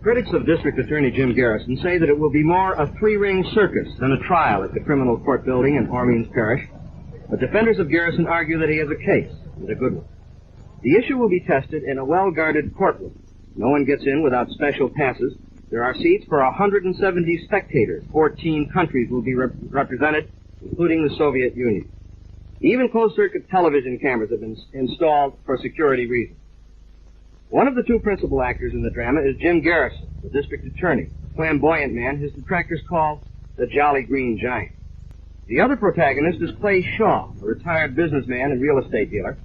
Critics of District Attorney Jim Garrison say that it will be more a three-ring circus than a trial at the criminal court building in Orleans Parish. But defenders of Garrison argue that he has a case, and a good one. The issue will be tested in a well-guarded courtroom. No one gets in without special passes. There are seats for 170 spectators. 14 countries will be represented, including the Soviet Union. Even closed-circuit television cameras have been installed for security reasons. One of the two principal actors in the drama is Jim Garrison, the district attorney, a flamboyant man his detractors call the Jolly Green Giant. The other protagonist is Clay Shaw, a retired businessman and real estate dealer.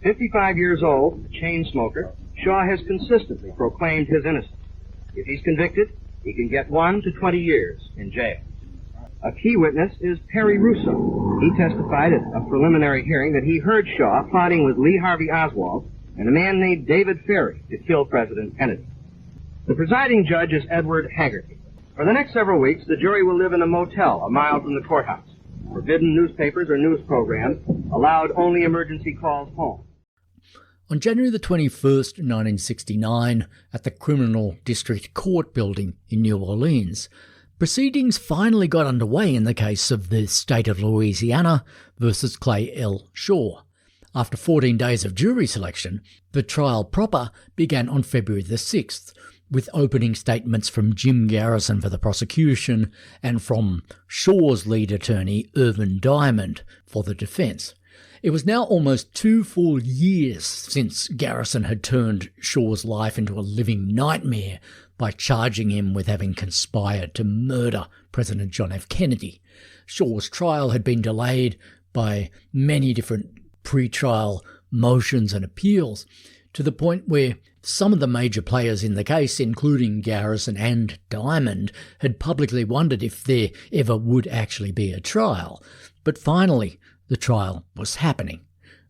55 years old, a chain smoker, Shaw has consistently proclaimed his innocence. If he's convicted, he can get 1 to 20 years in jail. A key witness is Perry Russo. He testified at a preliminary hearing that he heard Shaw plotting with Lee Harvey Oswald and a man named David Ferry to kill President Kennedy. The presiding judge is Edward Haggerty. For the next several weeks, the jury will live in a motel a mile from the courthouse. Forbidden newspapers or news programs, allowed only emergency calls home. On January the 21st, 1969, at the Criminal District Court building in New Orleans, proceedings finally got underway in the case of the State of Louisiana versus Clay L. Shaw. After 14 days of jury selection, the trial proper began on February the 6th, with opening statements from Jim Garrison for the prosecution and from Shaw's lead attorney, Irvin Diamond, for the defence. It was now almost 2 full years since Garrison had turned Shaw's life into a living nightmare by charging him with having conspired to murder President John F. Kennedy. Shaw's trial had been delayed by many different pre-trial motions and appeals, to the point where some of the major players in the case, including Garrison and Diamond, had publicly wondered if there ever would actually be a trial. But finally, the trial was happening.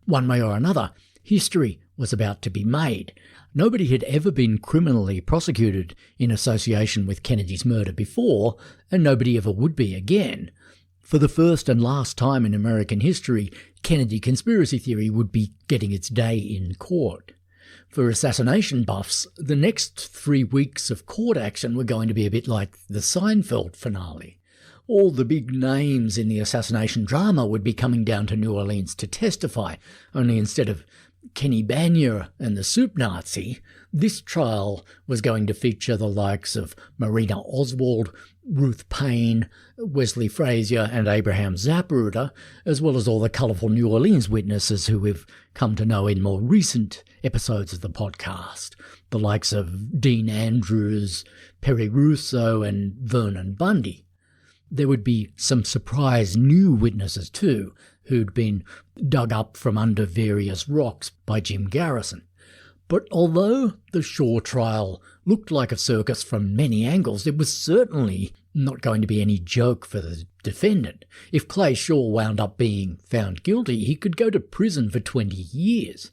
One way or another, history was about to be made. Nobody had ever been criminally prosecuted in association with Kennedy's murder before, and nobody ever would be again. For the first and last time in American history, Kennedy conspiracy theory would be getting its day in court. For assassination buffs, the next 3 weeks of court action were going to be a bit like the Seinfeld finale. All the big names in the assassination drama would be coming down to New Orleans to testify, only instead of Kenny Banya and the Soup Nazi, this trial was going to feature the likes of Marina Oswald, Ruth Payne, Wesley Frazier and Abraham Zapruder, as well as all the colourful New Orleans witnesses who we've come to know in more recent episodes of the podcast, the likes of Dean Andrews, Perry Russo and Vernon Bundy. There would be some surprise new witnesses too, who'd been dug up from under various rocks by Jim Garrison. But although the Shaw trial looked like a circus from many angles, it was certainly not going to be any joke for the defendant. If Clay Shaw wound up being found guilty, he could go to prison for 20 years.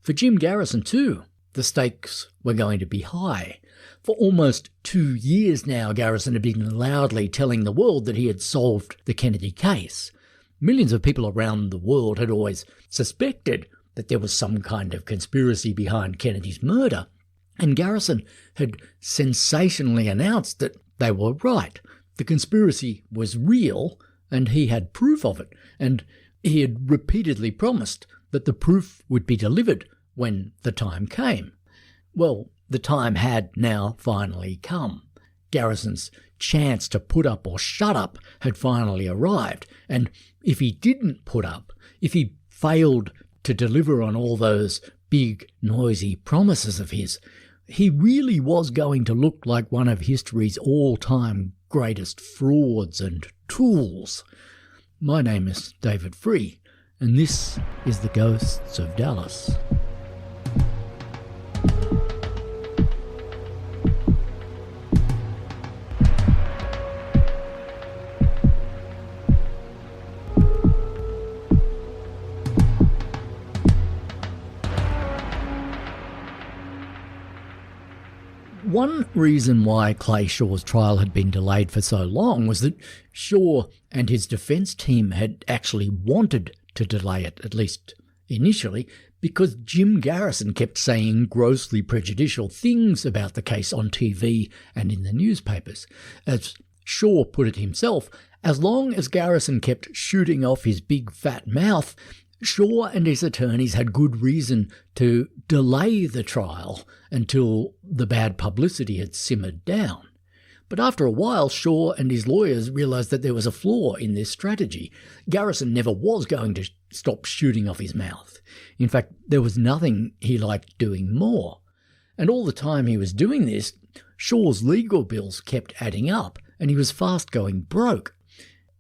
For Jim Garrison too, the stakes were going to be high. For almost 2 years now, Garrison had been loudly telling the world that he had solved the Kennedy case. Millions of people around the world had always suspected that there was some kind of conspiracy behind Kennedy's murder, and Garrison had sensationally announced that they were right. The conspiracy was real, and he had proof of it, and he had repeatedly promised that the proof would be delivered when the time came. Well, the time had now finally come. Garrison's chance to put up or shut up had finally arrived, and if he didn't put up, if he failed to deliver on all those big, noisy promises of his, he really was going to look like one of history's all-time greatest frauds and tools. My name is David Free, and this is The Ghosts of Dallas. One reason why Clay Shaw's trial had been delayed for so long was that Shaw and his defence team had actually wanted to delay it, at least initially, because Jim Garrison kept saying grossly prejudicial things about the case on TV and in the newspapers. As Shaw put it himself, as long as Garrison kept shooting off his big fat mouth, Shaw and his attorneys had good reason to delay the trial until the bad publicity had simmered down. But after a while, Shaw and his lawyers realised that there was a flaw in this strategy. Garrison never was going to stop shooting off his mouth. In fact, there was nothing he liked doing more. And all the time he was doing this, Shaw's legal bills kept adding up, and he was fast going broke.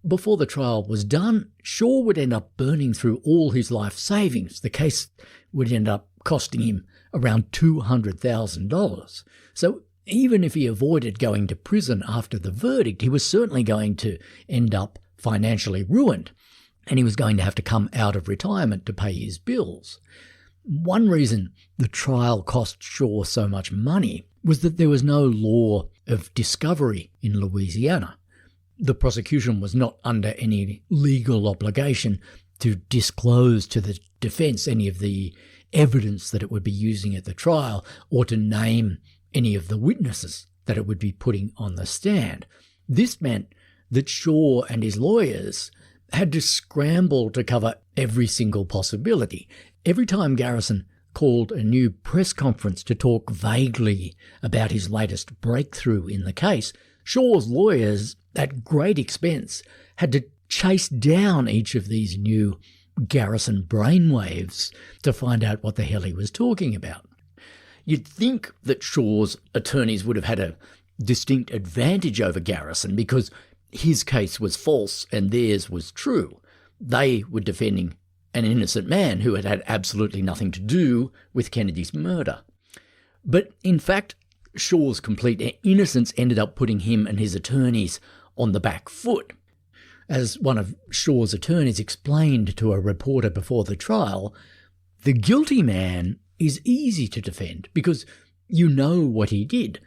Before the trial was done, Shaw would end up burning through all his life savings. The case would end up costing him around $200,000. So even if he avoided going to prison after the verdict, he was certainly going to end up financially ruined, and he was going to have to come out of retirement to pay his bills. One reason the trial cost Shaw so much money was that there was no law of discovery in Louisiana. The prosecution was not under any legal obligation to disclose to the defence any of the evidence that it would be using at the trial, or to name any of the witnesses that it would be putting on the stand. This meant that Shaw and his lawyers had to scramble to cover every single possibility. Every time Garrison called a new press conference to talk vaguely about his latest breakthrough in the case, Shaw's lawyers, at great expense, had to chase down each of these new Garrison brainwaves to find out what the hell he was talking about. You'd think that Shaw's attorneys would have had a distinct advantage over Garrison because his case was false and theirs was true. They were defending an innocent man who had had absolutely nothing to do with Kennedy's murder. But in fact, Shaw's complete innocence ended up putting him and his attorneys on the back foot. As one of Shaw's attorneys explained to a reporter before the trial, the guilty man is easy to defend because you know what he did.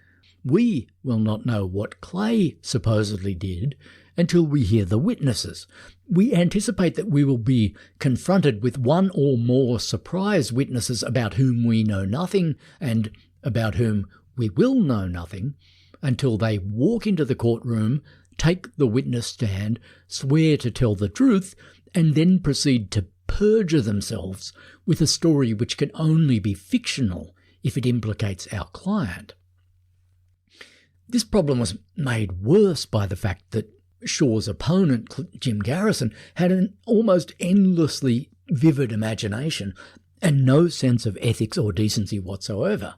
We will not know what Clay supposedly did until we hear the witnesses. We anticipate that we will be confronted with one or more surprise witnesses about whom we know nothing and about whom we will know nothing until they walk into the courtroom, take the witness stand, swear to tell the truth, and then proceed to perjure themselves with a story which can only be fictional if it implicates our client. This problem was made worse by the fact that Shaw's opponent, Jim Garrison, had an almost endlessly vivid imagination and no sense of ethics or decency whatsoever.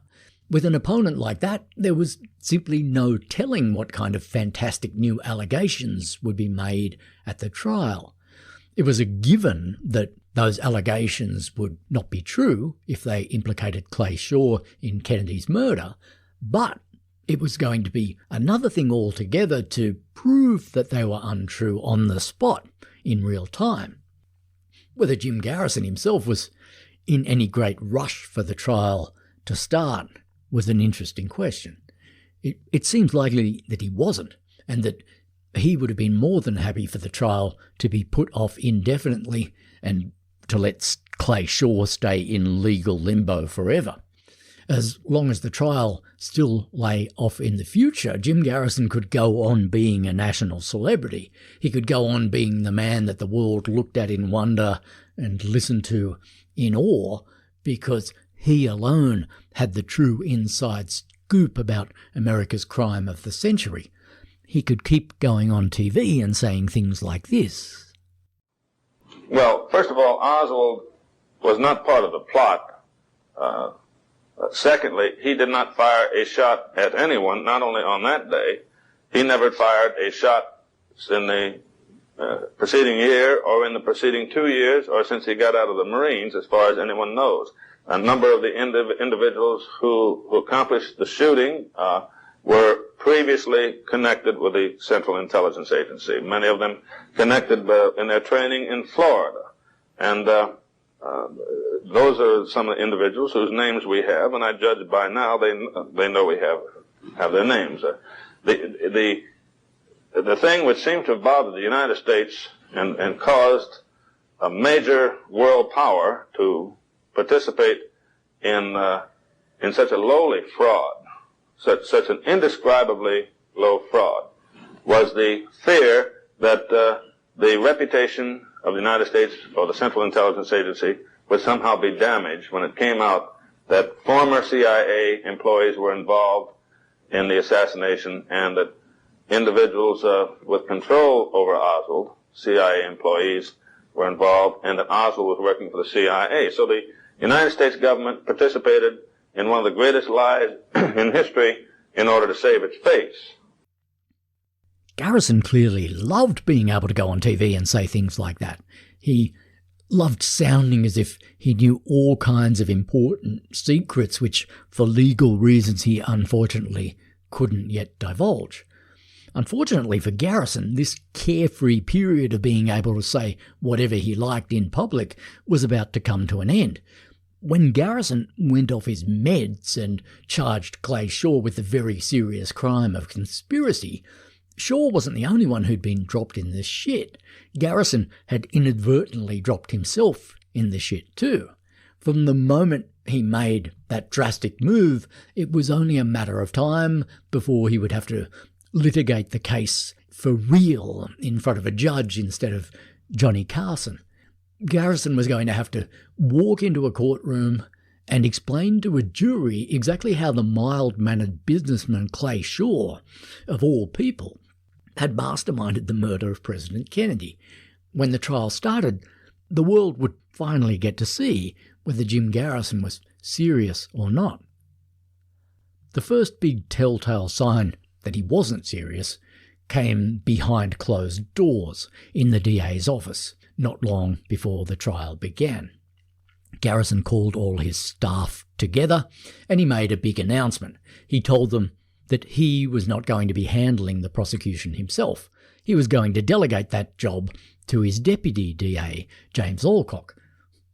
With an opponent like that, there was simply no telling what kind of fantastic new allegations would be made at the trial. It was a given that those allegations would not be true if they implicated Clay Shaw in Kennedy's murder, but it was going to be another thing altogether to prove that they were untrue on the spot in real time. Whether Jim Garrison himself was in any great rush for the trial to start was an interesting question. It seems likely that he wasn't, and that he would have been more than happy for the trial to be put off indefinitely and to let Clay Shaw stay in legal limbo forever. As long as the trial still lay off in the future, Jim Garrison could go on being a national celebrity. He could go on being the man that the world looked at in wonder and listened to in awe, because he alone had the true inside scoop about America's crime of the century. He could keep going on TV and saying things like this. Well, first of all, Oswald was not part of the plot. Secondly, he did not fire a shot at anyone, not only on that day. He never fired a shot in the preceding year or in the preceding 2 years or since he got out of the Marines, as far as anyone knows. A number of the individuals who accomplished the shooting were previously connected with the Central Intelligence Agency, many of them connected in their training in Florida. And those are some of the individuals whose names we have, and I judge by now they know we have their names. The thing which seemed to have bothered the United States and caused a major world power to participate in such a lowly fraud, such an indescribably low fraud, was the fear that the reputation of the United States or the Central Intelligence Agency would somehow be damaged when it came out that former CIA employees were involved in the assassination and that individuals with control over Oswald, CIA employees, were involved, and that Oswald was working for the CIA. So the United States government participated in one of the greatest lies in history in order to save its face. Garrison clearly loved being able to go on TV and say things like that. He loved sounding as if he knew all kinds of important secrets which, for legal reasons, he unfortunately couldn't yet divulge. Unfortunately for Garrison, this carefree period of being able to say whatever he liked in public was about to come to an end. When Garrison went off his meds and charged Clay Shaw with the very serious crime of conspiracy, Shaw wasn't the only one who'd been dropped in the shit. Garrison had inadvertently dropped himself in the shit too. From the moment he made that drastic move, it was only a matter of time before he would have to litigate the case for real in front of a judge instead of Johnny Carson. Garrison was going to have to walk into a courtroom and explain to a jury exactly how the mild-mannered businessman Clay Shaw, of all people, had masterminded the murder of President Kennedy. When the trial started, the world would finally get to see whether Jim Garrison was serious or not. The first big telltale sign that he wasn't serious came behind closed doors in the DA's office, not long before the trial began. Garrison called all his staff together and he made a big announcement. He told them that he was not going to be handling the prosecution himself. He was going to delegate that job to his deputy DA, James Alcock.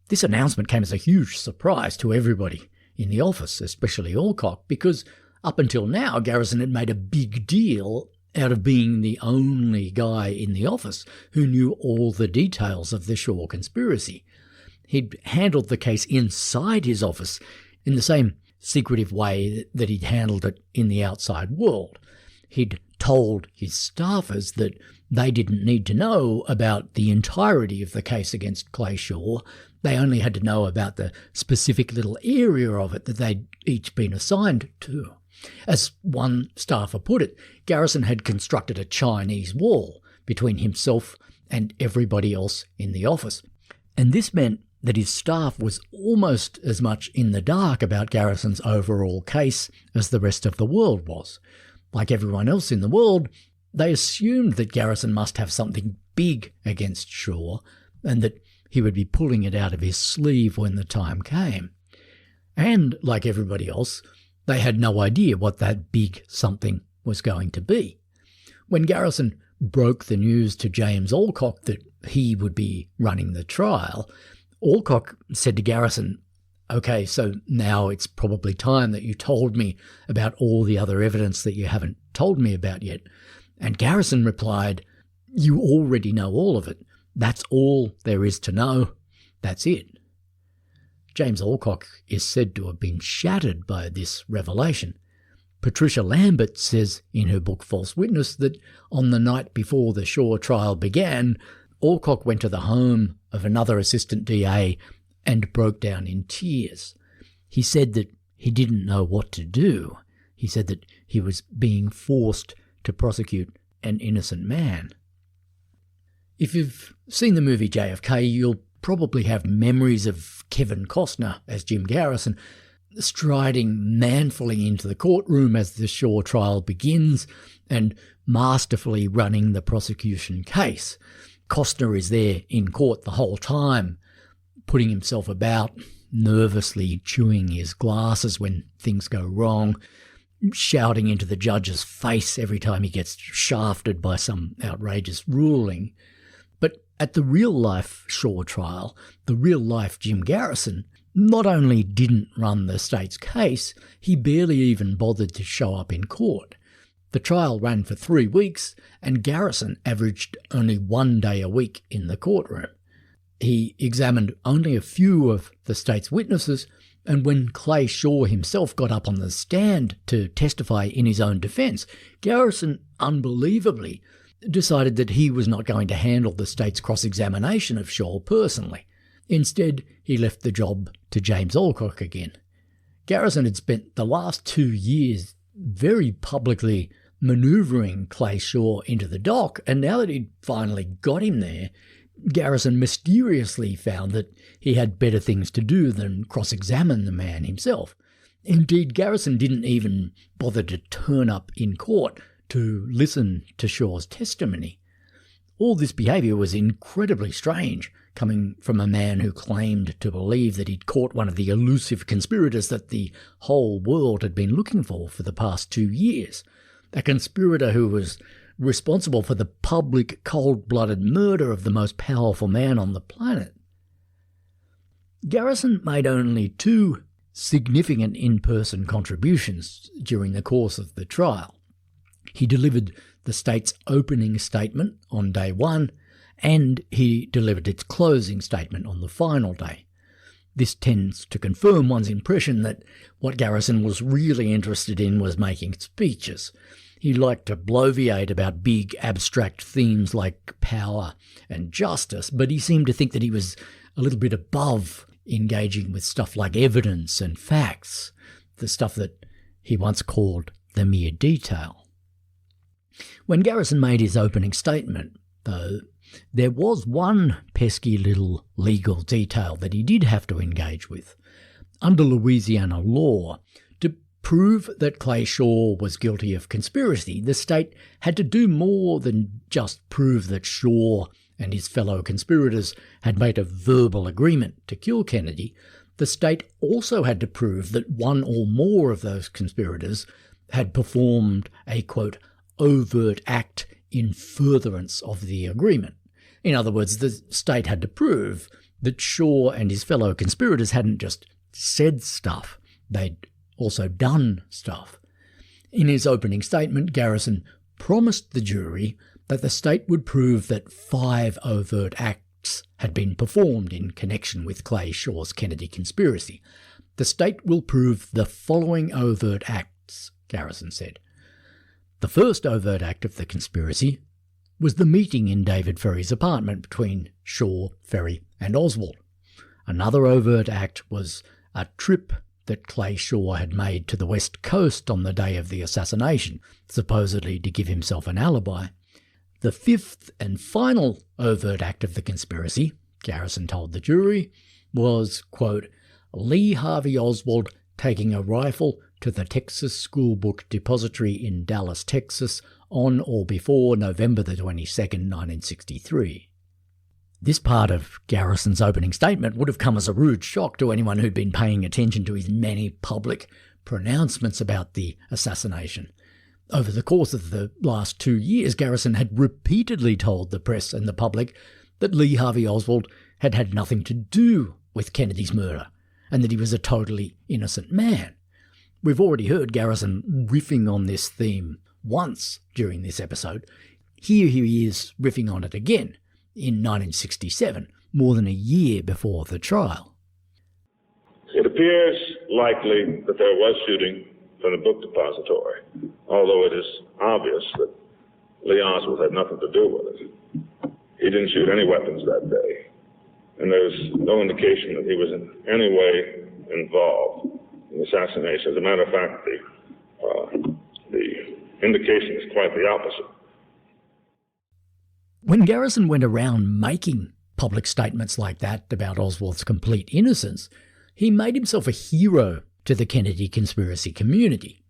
This announcement came as a huge surprise to everybody in the office, especially Alcock, because up until now, Garrison had made a big deal out of being the only guy in the office who knew all the details of the Shaw conspiracy. He'd handled the case inside his office in the same secretive way that he'd handled it in the outside world. He'd told his staffers that they didn't need to know about the entirety of the case against Clay Shaw. They only had to know about the specific little area of it that they'd each been assigned to. As one staffer put it, Garrison had constructed a Chinese wall between himself and everybody else in the office. And this meant that his staff was almost as much in the dark about Garrison's overall case as the rest of the world was. Like everyone else in the world, they assumed that Garrison must have something big against Shaw and that he would be pulling it out of his sleeve when the time came. And, like everybody else, they had no idea what that big something was going to be. When Garrison broke the news to James Alcock that he would be running the trial, Alcock said to Garrison, "Okay, so now it's probably time that you told me about all the other evidence that you haven't told me about yet." And Garrison replied, "You already know all of it. That's all there is to know. That's it." James Alcock is said to have been shattered by this revelation. Patricia Lambert says in her book False Witness that on the night before the Shaw trial began, Alcock went to the home of another assistant DA and broke down in tears. He said that he didn't know what to do. He said that he was being forced to prosecute an innocent man. If you've seen the movie JFK, you'll probably have memories of Kevin Costner as Jim Garrison striding manfully into the courtroom as the Shaw trial begins and masterfully running the prosecution case. Costner is there in court the whole time, putting himself about, nervously chewing his glasses when things go wrong, shouting into the judge's face every time he gets shafted by some outrageous ruling. But at the real-life Shaw trial, the real-life Jim Garrison not only didn't run the state's case, he barely even bothered to show up in court. The trial ran for 3 weeks, and Garrison averaged only 1 day a week in the courtroom. He examined only a few of the state's witnesses, and when Clay Shaw himself got up on the stand to testify in his own defence, Garrison, unbelievably, decided that he was not going to handle the state's cross-examination of Shaw personally. Instead, he left the job to James Alcock again. Garrison had spent the last 2 years very publicly manoeuvring Clay Shaw into the dock, and now that he'd finally got him there, Garrison mysteriously found that he had better things to do than cross-examine the man himself. Indeed, Garrison didn't even bother to turn up in court to listen to Shaw's testimony. All this behaviour was incredibly strange, coming from a man who claimed to believe that he'd caught one of the elusive conspirators that the whole world had been looking for the past 2 years. A conspirator who was responsible for the public cold-blooded murder of the most powerful man on the planet. Garrison made only 2 significant in-person contributions during the course of the trial. He delivered the state's opening statement on day 1, and he delivered its closing statement on the final day. This tends to confirm one's impression that what Garrison was really interested in was making speeches. He liked to bloviate about big abstract themes like power and justice, but he seemed to think that he was a little bit above engaging with stuff like evidence and facts, the stuff that he once called the mere detail. When Garrison made his opening statement, though, there was one pesky little legal detail that he did have to engage with. Under Louisiana law, to prove that Clay Shaw was guilty of conspiracy, the state had to do more than just prove that Shaw and his fellow conspirators had made a verbal agreement to kill Kennedy. The state also had to prove that one or more of those conspirators had performed a, quote, overt act in furtherance of the agreement. In other words, the state had to prove that Shaw and his fellow conspirators hadn't just said stuff, they'd also done stuff. In his opening statement, Garrison promised the jury that the state would prove that 5 overt acts had been performed in connection with Clay Shaw's Kennedy conspiracy. The state will prove the following overt acts, Garrison said. The first overt act of the conspiracy was the meeting in David Ferry's apartment between Shaw, Ferry and Oswald. Another overt act was a trip that Clay Shaw had made to the West Coast on the day of the assassination, supposedly to give himself an alibi. The 5th and final overt act of the conspiracy, Garrison told the jury, was, quote, Lee Harvey Oswald taking a rifle to the Texas School Book Depository in Dallas, Texas, on or before November the 22nd, 1963. This part of Garrison's opening statement would have come as a rude shock to anyone who'd been paying attention to his many public pronouncements about the assassination. Over the course of the last 2 years, Garrison had repeatedly told the press and the public that Lee Harvey Oswald had had nothing to do with Kennedy's murder, and that he was a totally innocent man. We've already heard Garrison riffing on this theme once during this episode. Here he is riffing on it again in 1967, more than a year before the trial. It appears likely that there was shooting from the book depository, although it is obvious that Lee Oswald had nothing to do with it. He didn't shoot any weapons that day, and there's no indication that he was in any way involved in the assassination. As a matter of fact, the indication is quite the opposite. When Garrison went around making public statements like that about Oswald's complete innocence, he made himself a hero to the Kennedy conspiracy community.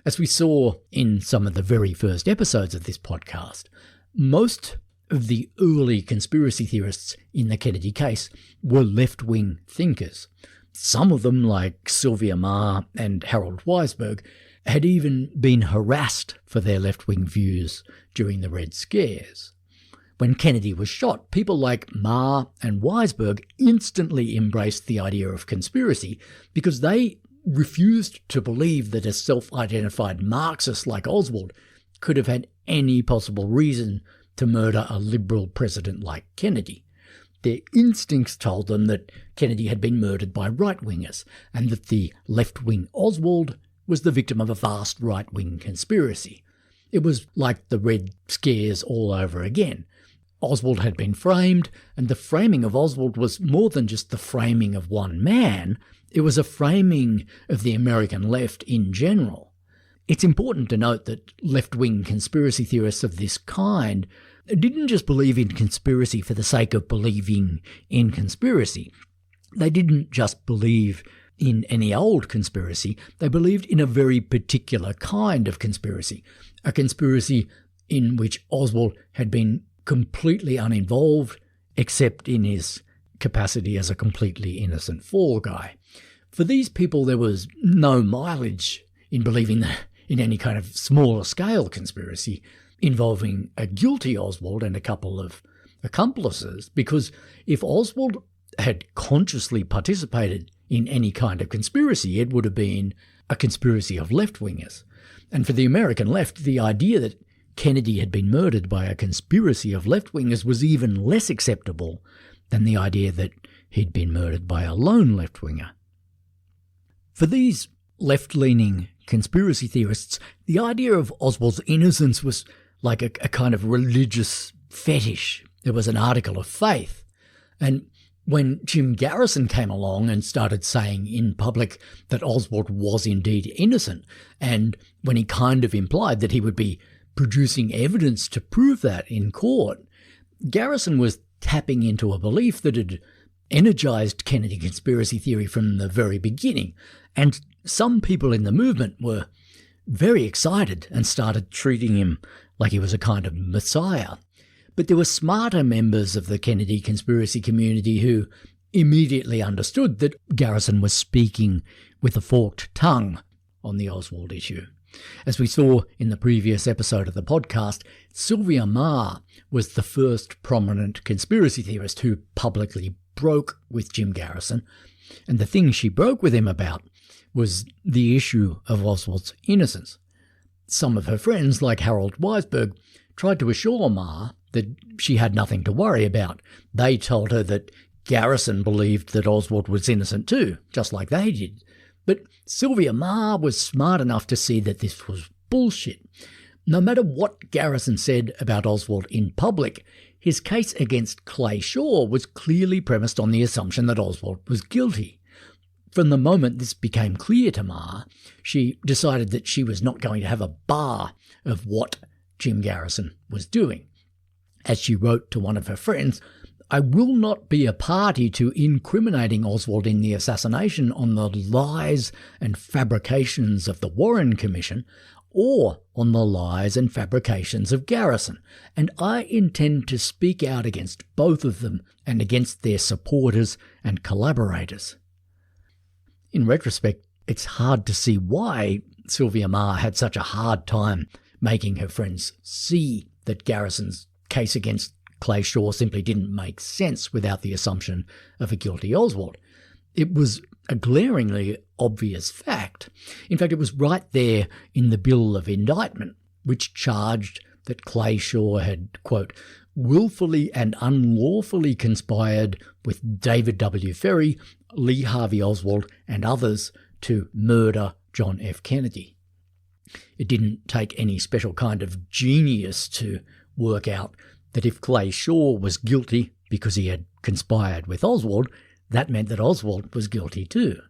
As we saw in some of the very first episodes of this podcast, most of the early conspiracy theorists in the Kennedy case were left-wing thinkers. Some of them, like Sylvia Meagher and Harold Weisberg, had even been harassed for their left-wing views during the Red Scares. When Kennedy was shot, people like Meagher and Weisberg instantly embraced the idea of conspiracy because they refused to believe that a self-identified Marxist like Oswald could have had any possible reason to murder a liberal president like Kennedy. their instincts told them that Kennedy had been murdered by right-wingers, and that the left-wing Oswald was the victim of a vast right-wing conspiracy. It was like the Red Scares all over again. Oswald had been framed, and the framing of Oswald was more than just the framing of one man. It was a framing of the American left in general. It's important to note that left-wing conspiracy theorists of this kind didn't just believe in conspiracy for the sake of believing in conspiracy. They didn't just believe in any old conspiracy. They believed in a very particular kind of conspiracy, a conspiracy in which Oswald had been completely uninvolved, except in his capacity as a completely innocent fall guy. For these people, there was no mileage in believing in any kind of smaller scale conspiracy involving a guilty Oswald and a couple of accomplices, because if Oswald had consciously participated in any kind of conspiracy, it would have been a conspiracy of left-wingers. And for the American left, the idea that Kennedy had been murdered by a conspiracy of left-wingers was even less acceptable than the idea that he'd been murdered by a lone left-winger. For these left-leaning conspiracy theorists, the idea of Oswald's innocence was like a kind of religious fetish. It was an article of faith. And when Jim Garrison came along and started saying in public that Oswald was indeed innocent, and when he kind of implied that he would be producing evidence to prove that in court, Garrison was tapping into a belief that had energized Kennedy conspiracy theory from the very beginning. And some people in the movement were very excited and started treating him like he was a kind of messiah. But there were smarter members of the Kennedy conspiracy community who immediately understood that Garrison was speaking with a forked tongue on the Oswald issue. As we saw in the previous episode of the podcast, Sylvia Meagher was the first prominent conspiracy theorist who publicly broke with Jim Garrison, and the thing she broke with him about was the issue of Oswald's innocence. Some of her friends, like Harold Weisberg, tried to assure Meagher that she had nothing to worry about. They told her that Garrison believed that Oswald was innocent too, just like they did. But Sylvia Meagher was smart enough to see that this was bullshit. No matter what Garrison said about Oswald in public, his case against Clay Shaw was clearly premised on the assumption that Oswald was guilty. From the moment this became clear to Meagher, she decided that she was not going to have a bar of what Jim Garrison was doing. As she wrote to one of her friends, "I will not be a party to incriminating Oswald in the assassination on the lies and fabrications of the Warren Commission or on the lies and fabrications of Garrison, and I intend to speak out against both of them and against their supporters and collaborators." In retrospect, it's hard to see why Sylvia Meagher had such a hard time making her friends see that Garrison's case against Clay Shaw simply didn't make sense without the assumption of a guilty Oswald. It was a glaringly obvious fact. In fact, it was right there in the bill of indictment, which charged that Clay Shaw had, quote, willfully and unlawfully conspired with David W. Ferry, Lee Harvey Oswald, and others to murder John F. Kennedy. It didn't take any special kind of genius to work out that if Clay Shaw was guilty because he had conspired with Oswald, that meant that Oswald was guilty too.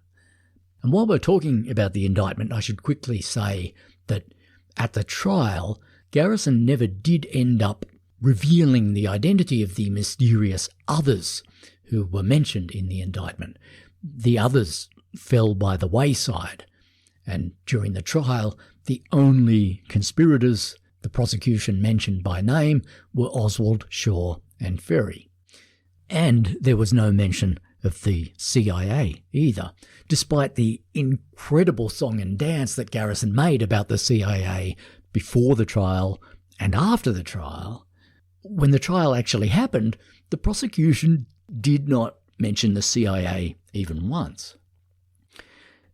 And while we're talking about the indictment, I should quickly say that at the trial, Garrison never did end up revealing the identity of the mysterious others who were mentioned in the indictment. The others fell by the wayside, and during the trial, the only conspirators the prosecution mentioned by name were Oswald, Shaw, and Ferry. And there was no mention of the CIA either, despite the incredible song and dance that Garrison made about the CIA before the trial and after the trial. When the trial actually happened, the prosecution did not mention the CIA even once.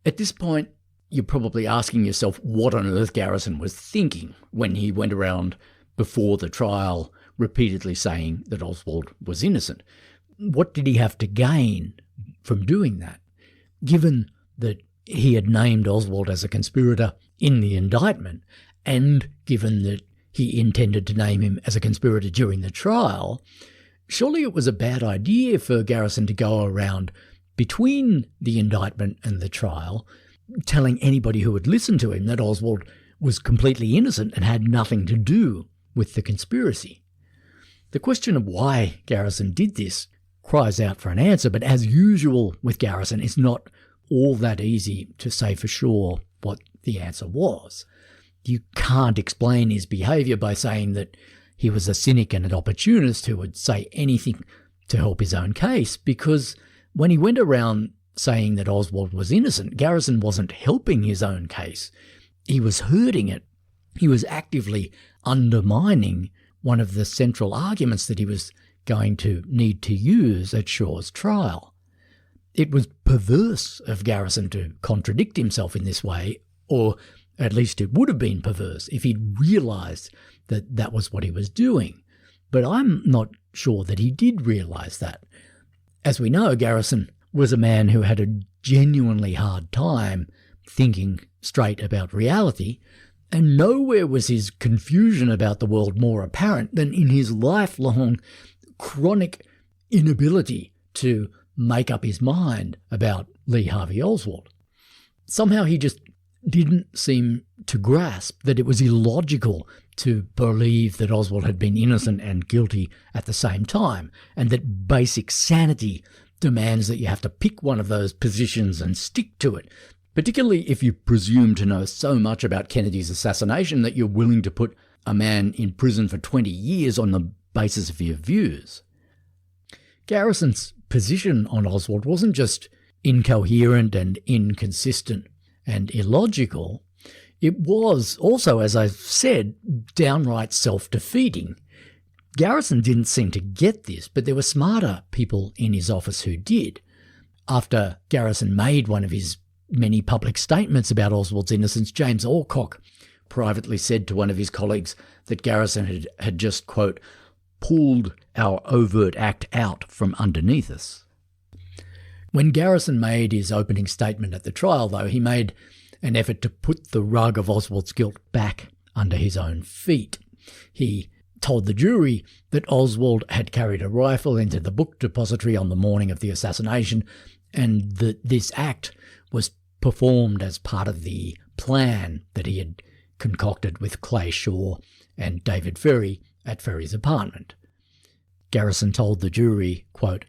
At this point, you're probably asking yourself what on earth Garrison was thinking when he went around before the trial repeatedly saying that Oswald was innocent. what did he have to gain from doing that, given that he had named Oswald as a conspirator in the indictment, and given that he intended to name him as a conspirator during the trial? Surely it was a bad idea for Garrison to go around between the indictment and the trial telling anybody who would listen to him that Oswald was completely innocent and had nothing to do with the conspiracy. The question of why Garrison did this cries out for an answer, but as usual with Garrison, it's not all that easy to say for sure what the answer was. You can't explain his behaviour by saying that he was a cynic and an opportunist who would say anything to help his own case, because when he went around saying that Oswald was innocent, Garrison wasn't helping his own case. He was hurting it. He was actively undermining one of the central arguments that he was going to need to use at Shaw's trial. It was perverse of Garrison to contradict himself in this way, or at least it would have been perverse if he'd realised that that was what he was doing. But I'm not sure that he did realise that. As we know, Garrison was a man who had a genuinely hard time thinking straight about reality, and nowhere was his confusion about the world more apparent than in his lifelong chronic inability to make up his mind about Lee Harvey Oswald. Somehow he just didn't seem to grasp that it was illogical to believe that Oswald had been innocent and guilty at the same time, and that basic sanity demands that you have to pick one of those positions and stick to it, particularly if you presume to know so much about Kennedy's assassination that you're willing to put a man in prison for 20 years on the basis of your views. Garrison's position on Oswald wasn't just incoherent and inconsistent and illogical. It was also, as I've said, downright self-defeating. Garrison didn't seem to get this, but there were smarter people in his office who did. After Garrison made one of his many public statements about Oswald's innocence, James Alcock privately said to one of his colleagues that Garrison had just, quote, pulled our overt act out from underneath us. When Garrison made his opening statement at the trial, though, he made an effort to put the rug of Oswald's guilt back under his own feet. He told the jury that Oswald had carried a rifle into the book depository on the morning of the assassination, and that this act was performed as part of the plan that he had concocted with Clay Shaw and David Ferry at Ferry's apartment. Garrison told the jury, quote,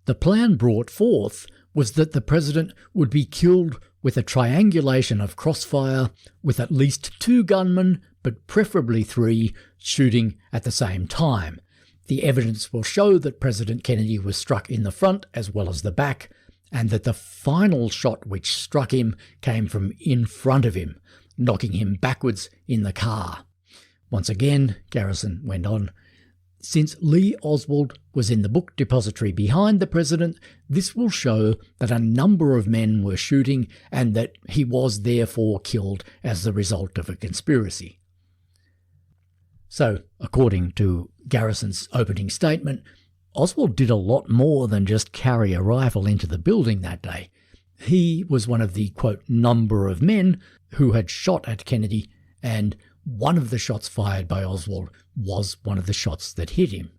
"The plan brought forth was that the president would be killed with a triangulation of crossfire with at least 2 gunmen, but preferably 3, shooting at the same time. The evidence will show that President Kennedy was struck in the front as well as the back, and that the final shot which struck him came from in front of him, knocking him backwards in the car." Once again, Garrison went on, "Since Lee Oswald was in the book depository behind the president, this will show that a number of men were shooting and that he was therefore killed as the result of a conspiracy." So, according to Garrison's opening statement, Oswald did a lot more than just carry a rifle into the building that day. He was one of the, quote, number of men who had shot at Kennedy, and one of the shots fired by Oswald was one of the shots that hit him.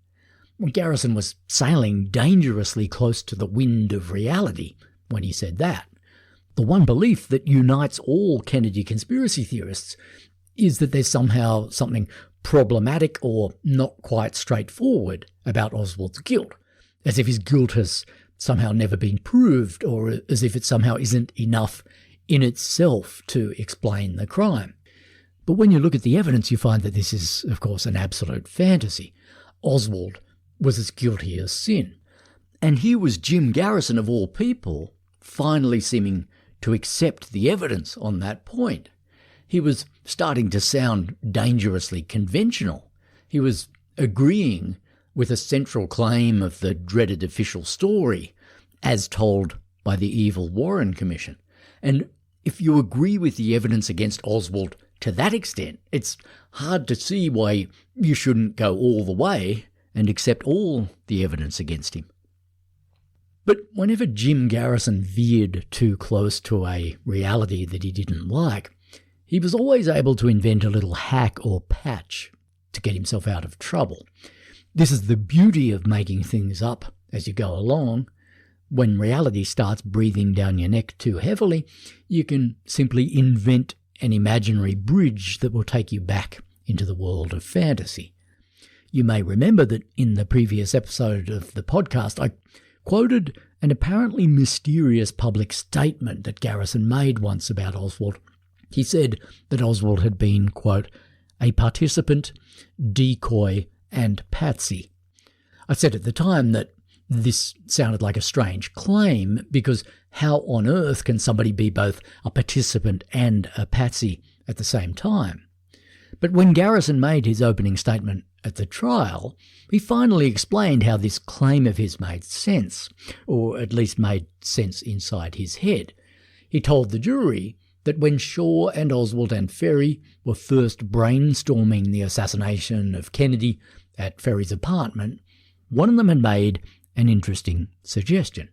Garrison was sailing dangerously close to the wind of reality when he said that. The one belief that unites all Kennedy conspiracy theorists is that there's somehow something problematic or not quite straightforward about Oswald's guilt, as if his guilt has somehow never been proved, or as if it somehow isn't enough in itself to explain the crime. But when you look at the evidence, you find that this is, of course, an absolute fantasy. Oswald was as guilty as sin. And here was Jim Garrison, of all people, finally seeming to accept the evidence on that point. He was starting to sound dangerously conventional. He was agreeing with a central claim of the dreaded official story, as told by the evil Warren Commission. And if you agree with the evidence against Oswald to that extent, it's hard to see why you shouldn't go all the way and accept all the evidence against him. But whenever Jim Garrison veered too close to a reality that he didn't like, he was always able to invent a little hack or patch to get himself out of trouble. This is the beauty of making things up as you go along. When reality starts breathing down your neck too heavily, you can simply invent an imaginary bridge that will take you back into the world of fantasy. You may remember that in the previous episode of the podcast, I quoted an apparently mysterious public statement that Garrison made once about Oswald. He said that Oswald had been, quote, a participant, decoy, and patsy. I said at the time that this sounded like a strange claim because how on earth can somebody be both a participant and a patsy at the same time? But when Garrison made his opening statement at the trial, he finally explained how this claim of his made sense, or at least made sense inside his head. He told the jury that when Shaw and Oswald and Ferry were first brainstorming the assassination of Kennedy at Ferry's apartment, one of them had made an interesting suggestion.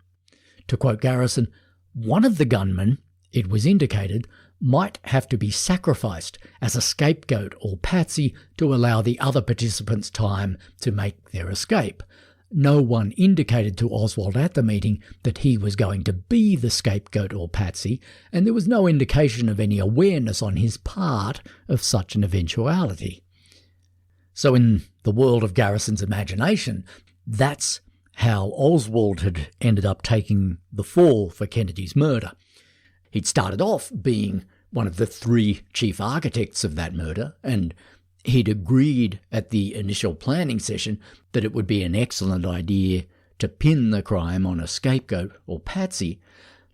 To quote Garrison, one of the gunmen, it was indicated, might have to be sacrificed as a scapegoat or patsy to allow the other participants time to make their escape. No one indicated to Oswald at the meeting that he was going to be the scapegoat or patsy, and there was no indication of any awareness on his part of such an eventuality. So in the world of Garrison's imagination, that's how Oswald had ended up taking the fall for Kennedy's murder. He'd started off being one of the three chief architects of that murder, and he'd agreed at the initial planning session that it would be an excellent idea to pin the crime on a scapegoat or patsy,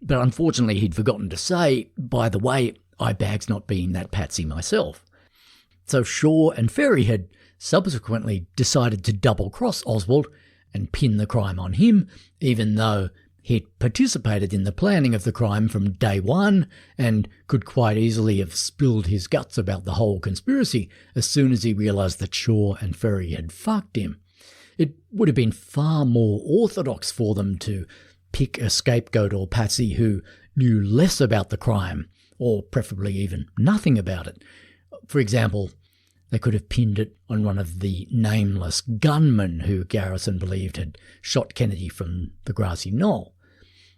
but unfortunately he'd forgotten to say, by the way, I bags not being that patsy myself. So Shaw and Ferry had subsequently decided to double-cross Oswald and pin the crime on him, even though he'd participated in the planning of the crime from day one and could quite easily have spilled his guts about the whole conspiracy as soon as he realised that Shaw and Ferry had fucked him. It would have been far more orthodox for them to pick a scapegoat or patsy who knew less about the crime, or preferably even nothing about it. For example, they could have pinned it on one of the nameless gunmen who Garrison believed had shot Kennedy from the grassy knoll.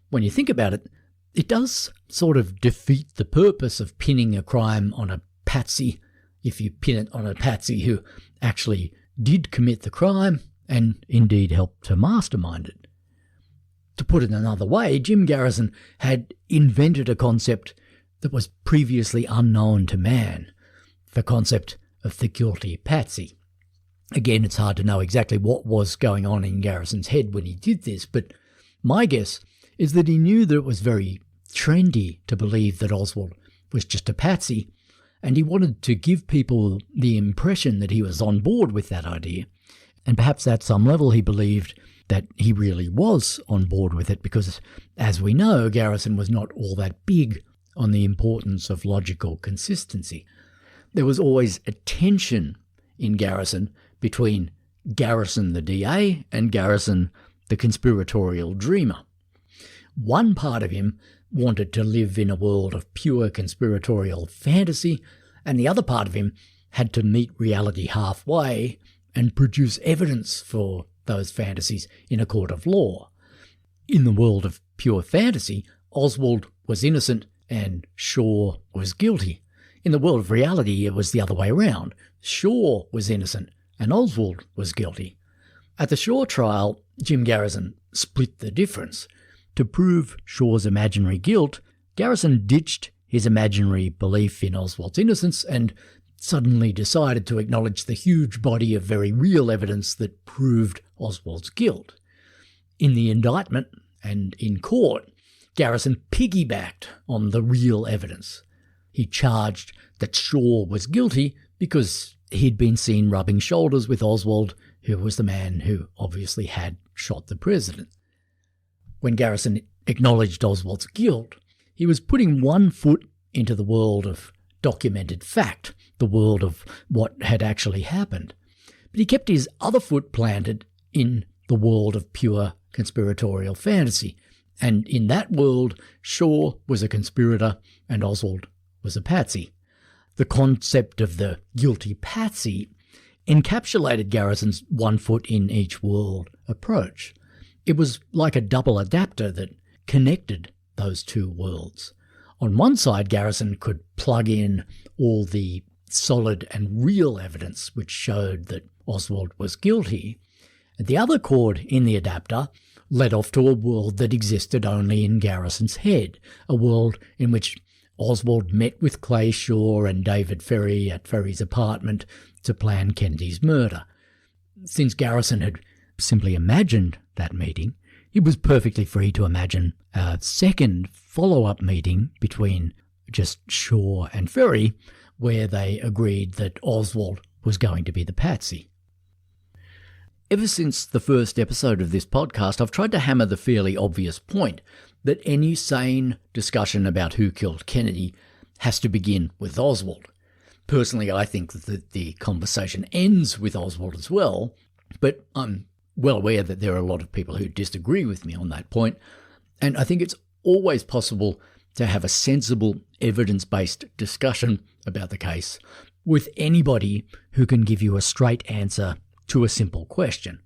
When you think about it, it does sort of defeat the purpose of pinning a crime on a patsy if you pin it on a patsy who actually did commit the crime and indeed helped to mastermind it. To put it another way, Jim Garrison had invented a concept that was previously unknown to man, the concept of the guilty patsy. Again, it's hard to know exactly what was going on in Garrison's head when he did this, but my guess is that he knew that it was very trendy to believe that Oswald was just a patsy, and he wanted to give people the impression that he was on board with that idea. And perhaps at some level he believed that he really was on board with it because, as we know, Garrison was not all that big on the importance of logical consistency. There was always a tension in Garrison between Garrison the DA and Garrison the conspiratorial dreamer. One part of him wanted to live in a world of pure conspiratorial fantasy, and the other part of him had to meet reality halfway and produce evidence for those fantasies in a court of law. In the world of pure fantasy, Oswald was innocent and Shaw was guilty. In the world of reality, it was the other way around. Shaw was innocent and Oswald was guilty. At the Shaw trial, Jim Garrison split the difference. To prove Shaw's imaginary guilt, Garrison ditched his imaginary belief in Oswald's innocence and suddenly decided to acknowledge the huge body of very real evidence that proved Oswald's guilt. In the indictment and in court, Garrison piggybacked on the real evidence. He charged that Shaw was guilty because he'd been seen rubbing shoulders with Oswald, who was the man who obviously had shot the president. When Garrison acknowledged Oswald's guilt, he was putting one foot into the world of documented fact, the world of what had actually happened. But he kept his other foot planted in the world of pure conspiratorial fantasy. And in that world, Shaw was a conspirator and Oswald was a patsy. The concept of the guilty patsy encapsulated Garrison's one foot in each world approach. It was like a double adapter that connected those two worlds. On one side, Garrison could plug in all the solid and real evidence which showed that Oswald was guilty, and the other cord in the adapter led off to a world that existed only in Garrison's head, a world in which Oswald met with Clay Shaw and David Ferry at Ferry's apartment to plan Kennedy's murder. Since Garrison had simply imagined that meeting, he was perfectly free to imagine a second follow-up meeting between just Shaw and Ferry, where they agreed that Oswald was going to be the patsy. Ever since the first episode of this podcast, I've tried to hammer the fairly obvious point that any sane discussion about who killed Kennedy has to begin with Oswald. Personally, I think that the conversation ends with Oswald as well, but I'm well aware that there are a lot of people who disagree with me on that point, and I think it's always possible to have a sensible, evidence-based discussion about the case with anybody who can give you a straight answer to a simple question.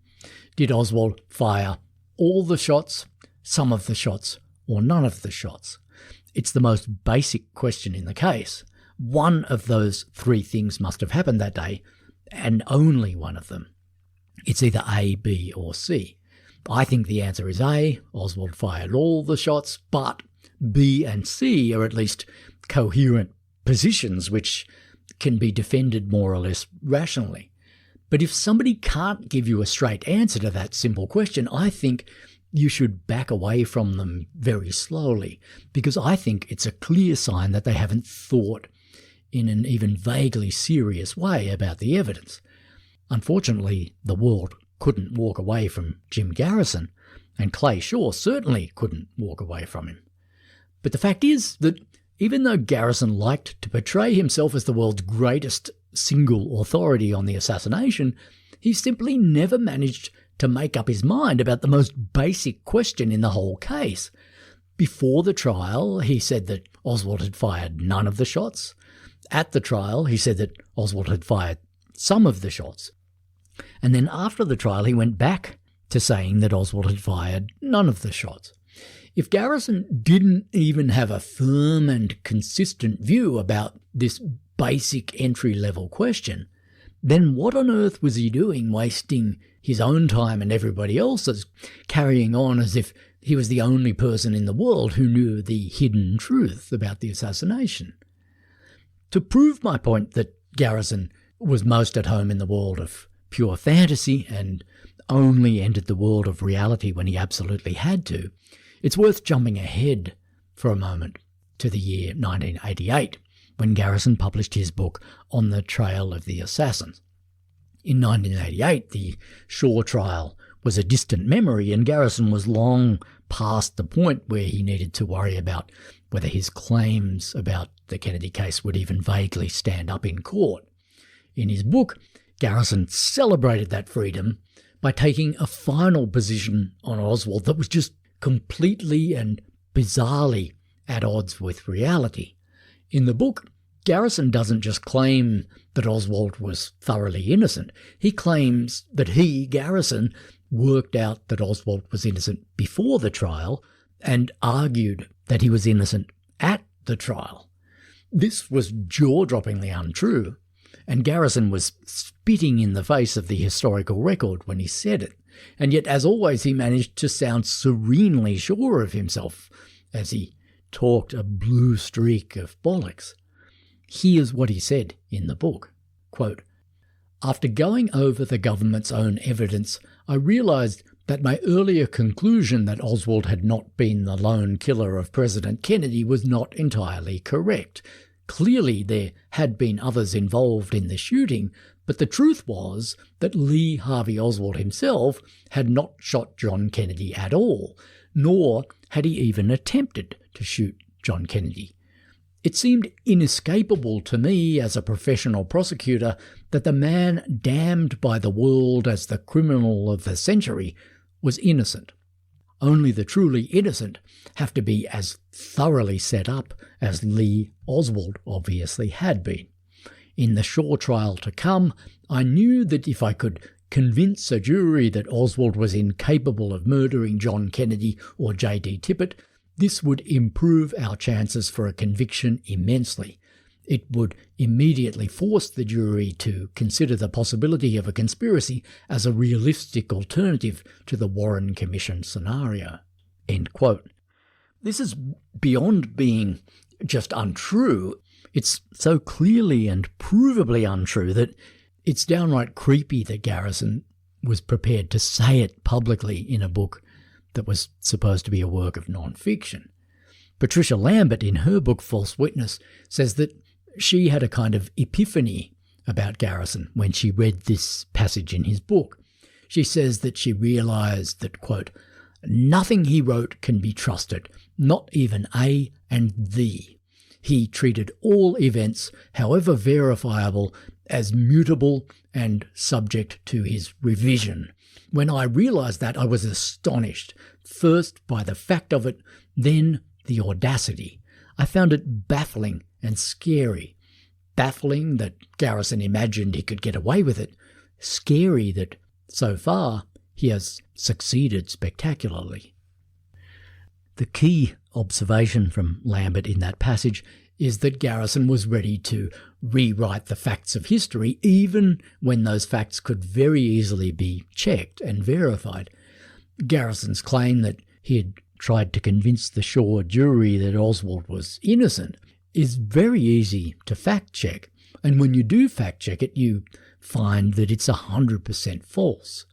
Did Oswald fire all the shots, some of the shots, or none of the shots? It's the most basic question in the case. One of those three things must have happened that day, and only one of them. It's either A, B, or C. I think the answer is A, Oswald fired all the shots, but B and C are at least coherent positions which can be defended more or less rationally. But if somebody can't give you a straight answer to that simple question, I think you should back away from them very slowly, because I think it's a clear sign that they haven't thought in an even vaguely serious way about the evidence. Unfortunately, the world couldn't walk away from Jim Garrison, and Clay Shaw certainly couldn't walk away from him. But the fact is that even though Garrison liked to portray himself as the world's greatest single authority on the assassination, he simply never managed to make up his mind about the most basic question in the whole case. Before the trial, he said that Oswald had fired none of the shots. At the trial, he said that Oswald had fired some of the shots. And then after the trial, he went back to saying that Oswald had fired none of the shots. If Garrison didn't even have a firm and consistent view about this basic entry-level question, then what on earth was he doing wasting his own time and everybody else's, carrying on as if he was the only person in the world who knew the hidden truth about the assassination? To prove my point that Garrison was most at home in the world of pure fantasy and only entered the world of reality when he absolutely had to, it's worth jumping ahead for a moment to the year 1988, when Garrison published his book On the Trail of the Assassins. In 1988, the Shaw trial was a distant memory, and Garrison was long past the point where he needed to worry about whether his claims about the Kennedy case would even vaguely stand up in court. In his book, Garrison celebrated that freedom by taking a final position on Oswald that was just completely and bizarrely at odds with reality. In the book, Garrison doesn't just claim that Oswald was thoroughly innocent. He claims that he, Garrison, worked out that Oswald was innocent before the trial and argued that he was innocent at the trial. This was jaw-droppingly untrue, and Garrison was spitting in the face of the historical record when he said it. And yet, as always, he managed to sound serenely sure of himself as he talked a blue streak of bollocks. Here's what he said in the book, quote, "After going over the government's own evidence, I realised that my earlier conclusion that Oswald had not been the lone killer of President Kennedy was not entirely correct. Clearly there had been others involved in the shooting, but the truth was that Lee Harvey Oswald himself had not shot John Kennedy at all, nor had he even attempted to shoot John Kennedy. It seemed inescapable to me as a professional prosecutor that the man damned by the world as the criminal of the century was innocent. only the truly innocent have to be as thoroughly set up as Lee Oswald obviously had been. In the Shaw trial to come, I knew that if I could convince a jury that Oswald was incapable of murdering John Kennedy or J.D. Tippit, this would improve our chances for a conviction immensely. It would immediately force the jury to consider the possibility of a conspiracy as a realistic alternative to the Warren Commission scenario." End quote. This is beyond being just untrue. It's so clearly and provably untrue that it's downright creepy that Garrison was prepared to say it publicly in a book that was supposed to be a work of non-fiction. Patricia Lambert, in her book False Witness, says that she had a kind of epiphany about Garrison when she read this passage in his book. She says that she realised that, quote, "Nothing he wrote can be trusted, not even A and the. He treated all events, however verifiable, as mutable and subject to his revision. When I realised that, I was astonished, first by the fact of it, then the audacity. I found it baffling and scary. Baffling that Garrison imagined he could get away with it. Scary that, so far, he has succeeded spectacularly." The key observation from Lambert in that passage is that Garrison was ready to rewrite the facts of history, even when those facts could very easily be checked and verified. Garrison's claim that he had tried to convince the Shaw jury that Oswald was innocent is very easy to fact-check, and when you do fact-check it, you find that it's 100% false.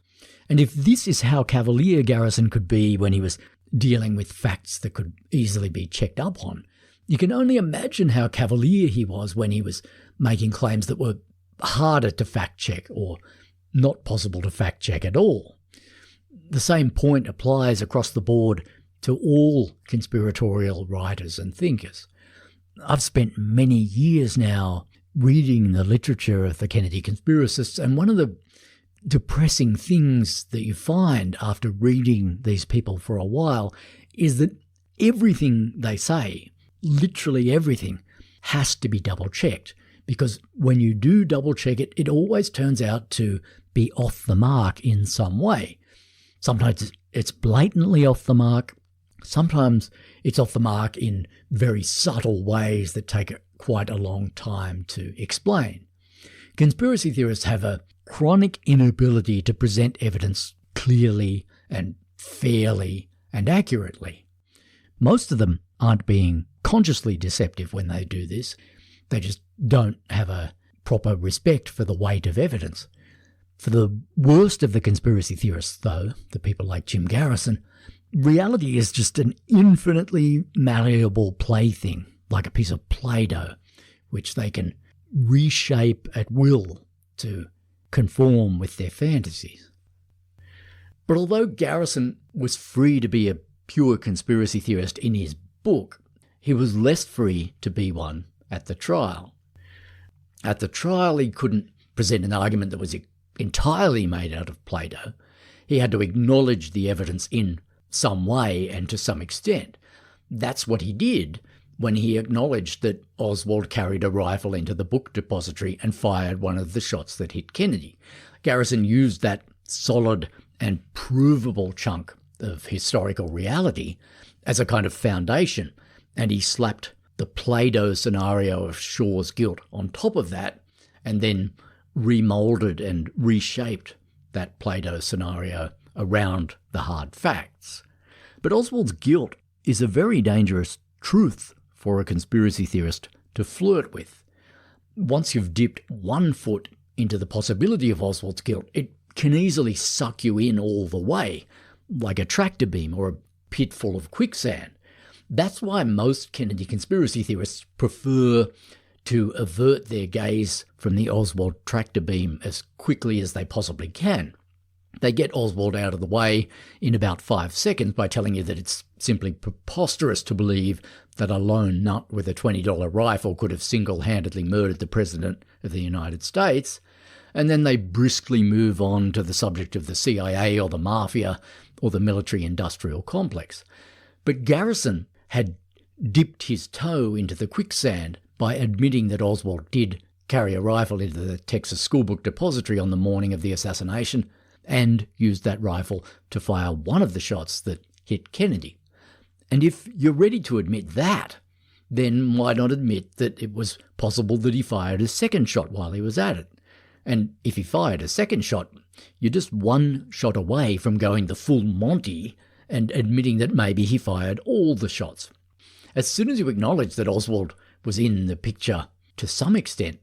And if this is how cavalier Garrison could be when he was dealing with facts that could easily be checked up on, you can only imagine how cavalier he was when he was making claims that were harder to fact-check or not possible to fact-check at all. The same point applies across the board to all conspiratorial writers and thinkers. I've spent many years now reading the literature of the Kennedy conspiracists, and one of the depressing things that you find after reading these people for a while is that everything they say, literally everything, has to be double-checked, because when you do double-check it, it always turns out to be off the mark in some way. Sometimes it's blatantly off the mark. Sometimes it's off the mark in very subtle ways that take quite a long time to explain. Conspiracy theorists have a chronic inability to present evidence clearly and fairly and accurately. Most of them aren't being consciously deceptive when they do this. They just don't have a proper respect for the weight of evidence. For the worst of the conspiracy theorists, though, the people like Jim Garrison, reality is just an infinitely malleable plaything, like a piece of Play-Doh, which they can reshape at will to conform with their fantasies. But although Garrison was free to be a pure conspiracy theorist in his book, he was less free to be one at the trial. At the trial, he couldn't present an argument that was entirely made out of Play-Doh. He had to acknowledge the evidence in some way and to some extent. That's what he did when he acknowledged that Oswald carried a rifle into the book depository and fired one of the shots that hit Kennedy. Garrison used that solid and provable chunk of historical reality as a kind of foundation, and he slapped the Play-Doh scenario of Shaw's guilt on top of that, and then remoulded and reshaped that Play-Doh scenario around the hard facts. But Oswald's guilt is a very dangerous truth for a conspiracy theorist to flirt with. Once you've dipped one foot into the possibility of Oswald's guilt, it can easily suck you in all the way, like a tractor beam or a pit full of quicksand. That's why most Kennedy conspiracy theorists prefer to avert their gaze from the Oswald tractor beam as quickly as they possibly can. They get Oswald out of the way in about 5 seconds by telling you that it's simply preposterous to believe that a lone nut with a $20 rifle could have single-handedly murdered the President of the United States, and then they briskly move on to the subject of the CIA or the Mafia or the military-industrial complex. But Garrison had dipped his toe into the quicksand by admitting that Oswald did carry a rifle into the Texas schoolbook depository on the morning of the assassination and used that rifle to fire one of the shots that hit Kennedy. And if you're ready to admit that, then why not admit that it was possible that he fired a second shot while he was at it? And if he fired a second shot, you're just one shot away from going the full Monty and admitting that maybe he fired all the shots. As soon as you acknowledge that Oswald was in the picture to some extent,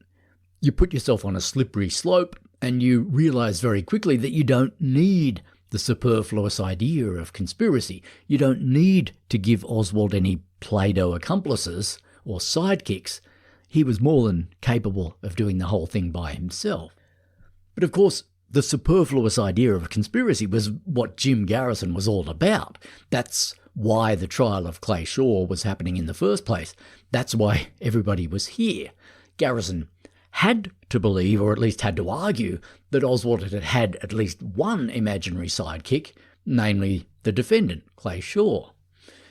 you put yourself on a slippery slope and you realise very quickly that you don't need the superfluous idea of conspiracy. You don't need to give Oswald any Play-Doh accomplices or sidekicks. He was more than capable of doing the whole thing by himself. But of course, the superfluous idea of conspiracy was what Jim Garrison was all about. That's why the trial of Clay Shaw was happening in the first place. That's why everybody was here. Garrison had to believe, or at least had to argue, that Oswald had had at least one imaginary sidekick, namely the defendant, Clay Shaw.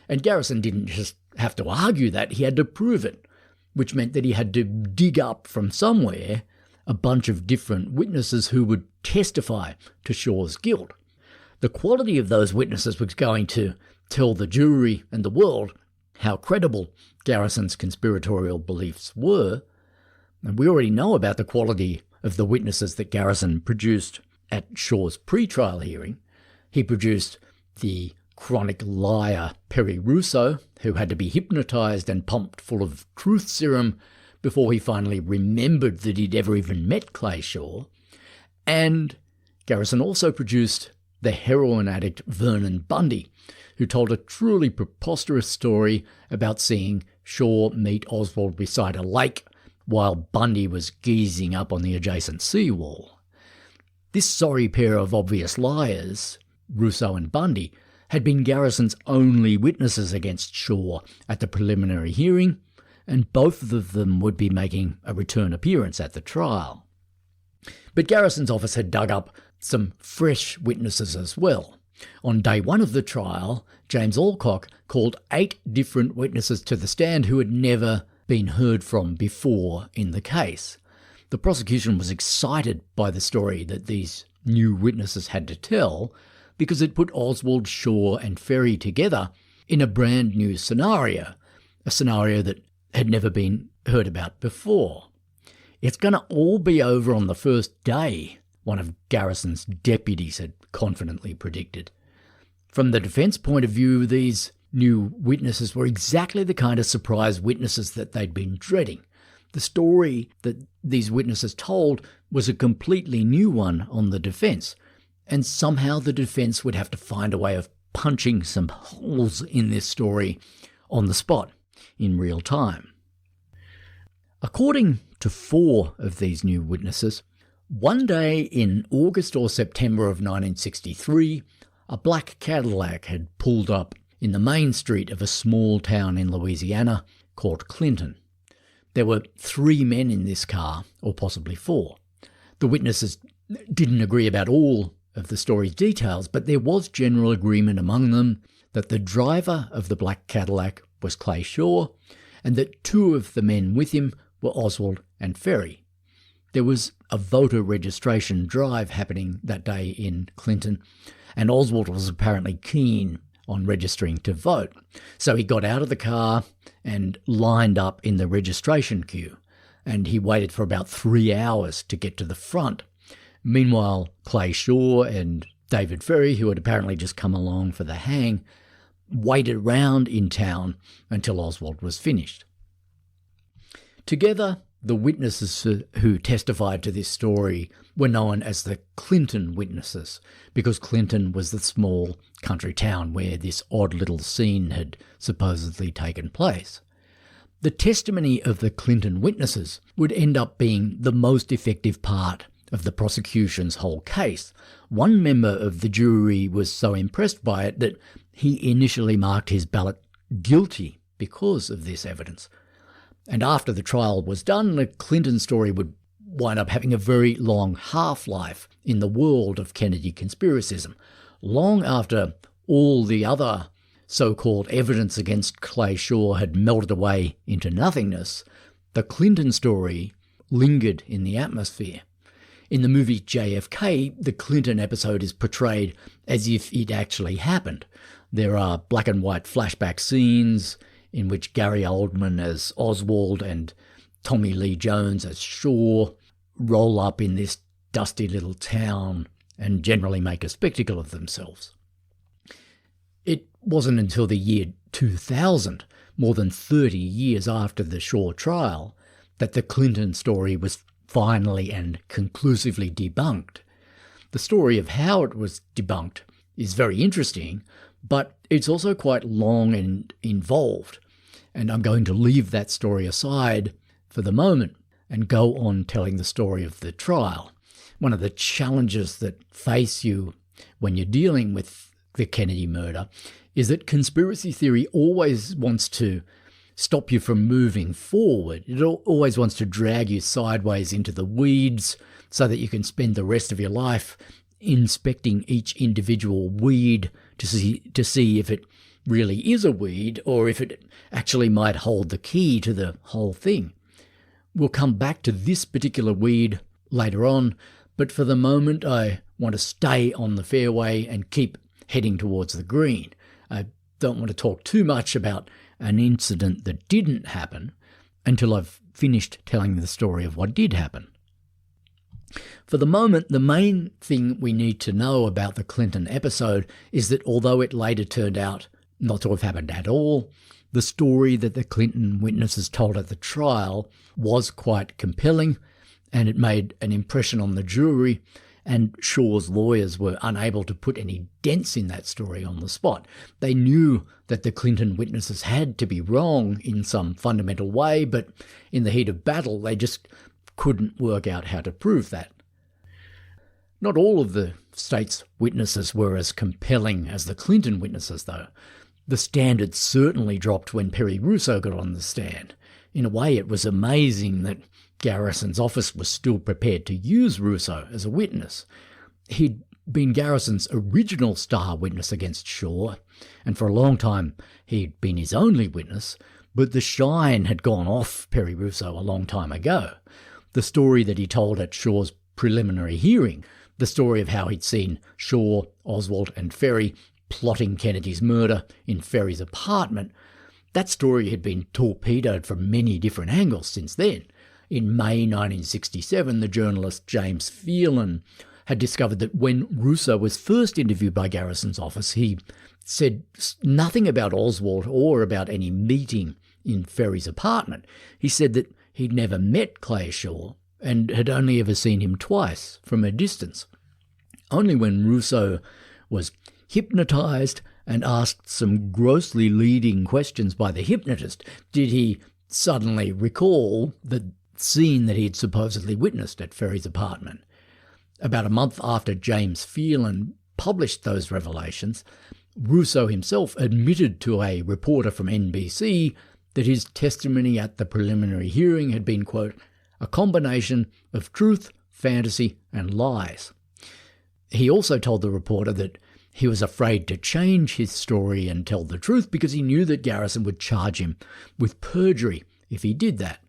And Garrison didn't just have to argue that, he had to prove it, which meant that he had to dig up from somewhere a bunch of different witnesses who would testify to Shaw's guilt. The quality of those witnesses was going to tell the jury and the world how credible Garrison's conspiratorial beliefs were. And we already know about the quality of the witnesses that Garrison produced at Shaw's pre-trial hearing. He produced the chronic liar Perry Russo, who had to be hypnotised and pumped full of truth serum before he finally remembered that he'd ever even met Clay Shaw. And Garrison also produced the heroin addict Vernon Bundy, who told a truly preposterous story about seeing Shaw meet Oswald beside a lake while Bundy was geezing up on the adjacent seawall. This sorry pair of obvious liars, Russo and Bundy, had been Garrison's only witnesses against Shaw at the preliminary hearing, and both of them would be making a return appearance at the trial. But Garrison's office had dug up some fresh witnesses as well. On day one of the trial, James Alcock called 8 different witnesses to the stand who had never been heard from before in the case. The prosecution was excited by the story that these new witnesses had to tell because it put Oswald, Shaw and Ferry together in a brand new scenario, a scenario that had never been heard about before. It's going to all be over on the first day, one of Garrison's deputies had confidently predicted. From the defence point of view, these new witnesses were exactly the kind of surprise witnesses that they'd been dreading. The story that these witnesses told was a completely new one on the defence, and somehow the defence would have to find a way of punching some holes in this story on the spot, in real time. According to 4 of these new witnesses, one day in August or September of 1963, a black Cadillac had pulled up in the main street of a small town in Louisiana called Clinton. There were 3 men in this car, or possibly 4. The witnesses didn't agree about all of the story's details, but there was general agreement among them that the driver of the black Cadillac was Clay Shaw, and that 2 of the men with him were Oswald and Ferry. There was a voter registration drive happening that day in Clinton, and Oswald was apparently keen on registering to vote. So he got out of the car and lined up in the registration queue, and he waited for about 3 hours to get to the front. Meanwhile, Clay Shaw and David Ferry, who had apparently just come along for the hang, waited around in town until Oswald was finished. Together, the witnesses who testified to this story were known as the Clinton witnesses, because Clinton was the small country town where this odd little scene had supposedly taken place. The testimony of the Clinton witnesses would end up being the most effective part of the prosecution's whole case. One member of the jury was so impressed by it that he initially marked his ballot guilty because of this evidence. And after the trial was done, the Clinton story would wind up having a very long half-life in the world of Kennedy conspiracism, long after all the other so-called evidence against Clay Shaw had melted away into nothingness, the Clinton story lingered in the atmosphere. In the movie JFK, the Clinton episode is portrayed as if it actually happened. There are black and white flashback scenes in which Gary Oldman as Oswald and Tommy Lee Jones as Shaw roll up in this dusty little town and generally make a spectacle of themselves. It wasn't until the year 2000, more than 30 years after the Shaw trial, that the Clinton story was finally and conclusively debunked. The story of how it was debunked is very interesting, but it's also quite long and involved, and I'm going to leave that story aside for the moment and go on telling the story of the trial. One of the challenges that face you when you're dealing with the Kennedy murder is that conspiracy theory always wants to stop you from moving forward. It always wants to drag you sideways into the weeds so that you can spend the rest of your life inspecting each individual weed to see if it really is a weed or if it actually might hold the key to the whole thing. We'll come back to this particular weed later on, but for the moment I want to stay on the fairway and keep heading towards the green. I don't want to talk too much about an incident that didn't happen until I've finished telling the story of what did happen. For the moment, the main thing we need to know about the Clinton episode is that although it later turned out not to have happened at all, the story that the Clinton witnesses told at the trial was quite compelling, and it made an impression on the jury, and Shaw's lawyers were unable to put any dents in that story on the spot. They knew that the Clinton witnesses had to be wrong in some fundamental way, but in the heat of battle, they just couldn't work out how to prove that. Not all of the state's witnesses were as compelling as the Clinton witnesses, though. The standard certainly dropped when Perry Russo got on the stand. In a way, it was amazing that Garrison's office was still prepared to use Russo as a witness. He'd been Garrison's original star witness against Shaw, and for a long time he'd been his only witness, but the shine had gone off Perry Russo a long time ago. The story that he told at Shaw's preliminary hearing, the story of how he'd seen Shaw, Oswald and Ferry plotting Kennedy's murder in Ferry's apartment, that story had been torpedoed from many different angles since then. In May 1967, the journalist James Phelan had discovered that when Russo was first interviewed by Garrison's office, he said nothing about Oswald or about any meeting in Ferry's apartment. He said that he'd never met Clay Shaw and had only ever seen him twice from a distance. Only when Russo was hypnotised and asked some grossly leading questions by the hypnotist did he suddenly recall the scene that he had supposedly witnessed at Ferry's apartment. About a month after James Phelan published those revelations, Russo himself admitted to a reporter from NBC that his testimony at the preliminary hearing had been, quote, a combination of truth, fantasy and lies. He also told the reporter that he was afraid to change his story and tell the truth because he knew that Garrison would charge him with perjury if he did that.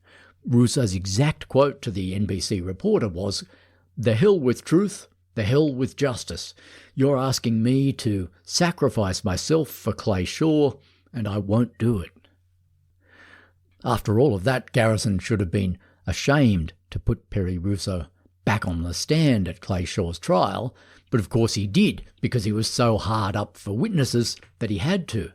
Russo's exact quote to the NBC reporter was, "The hell with truth, the hell with justice. You're asking me to sacrifice myself for Clay Shaw, and I won't do it." After all of that, Garrison should have been ashamed to put Perry Russo back on the stand at Clay Shaw's trial, but of course he did, because he was so hard up for witnesses that he had to.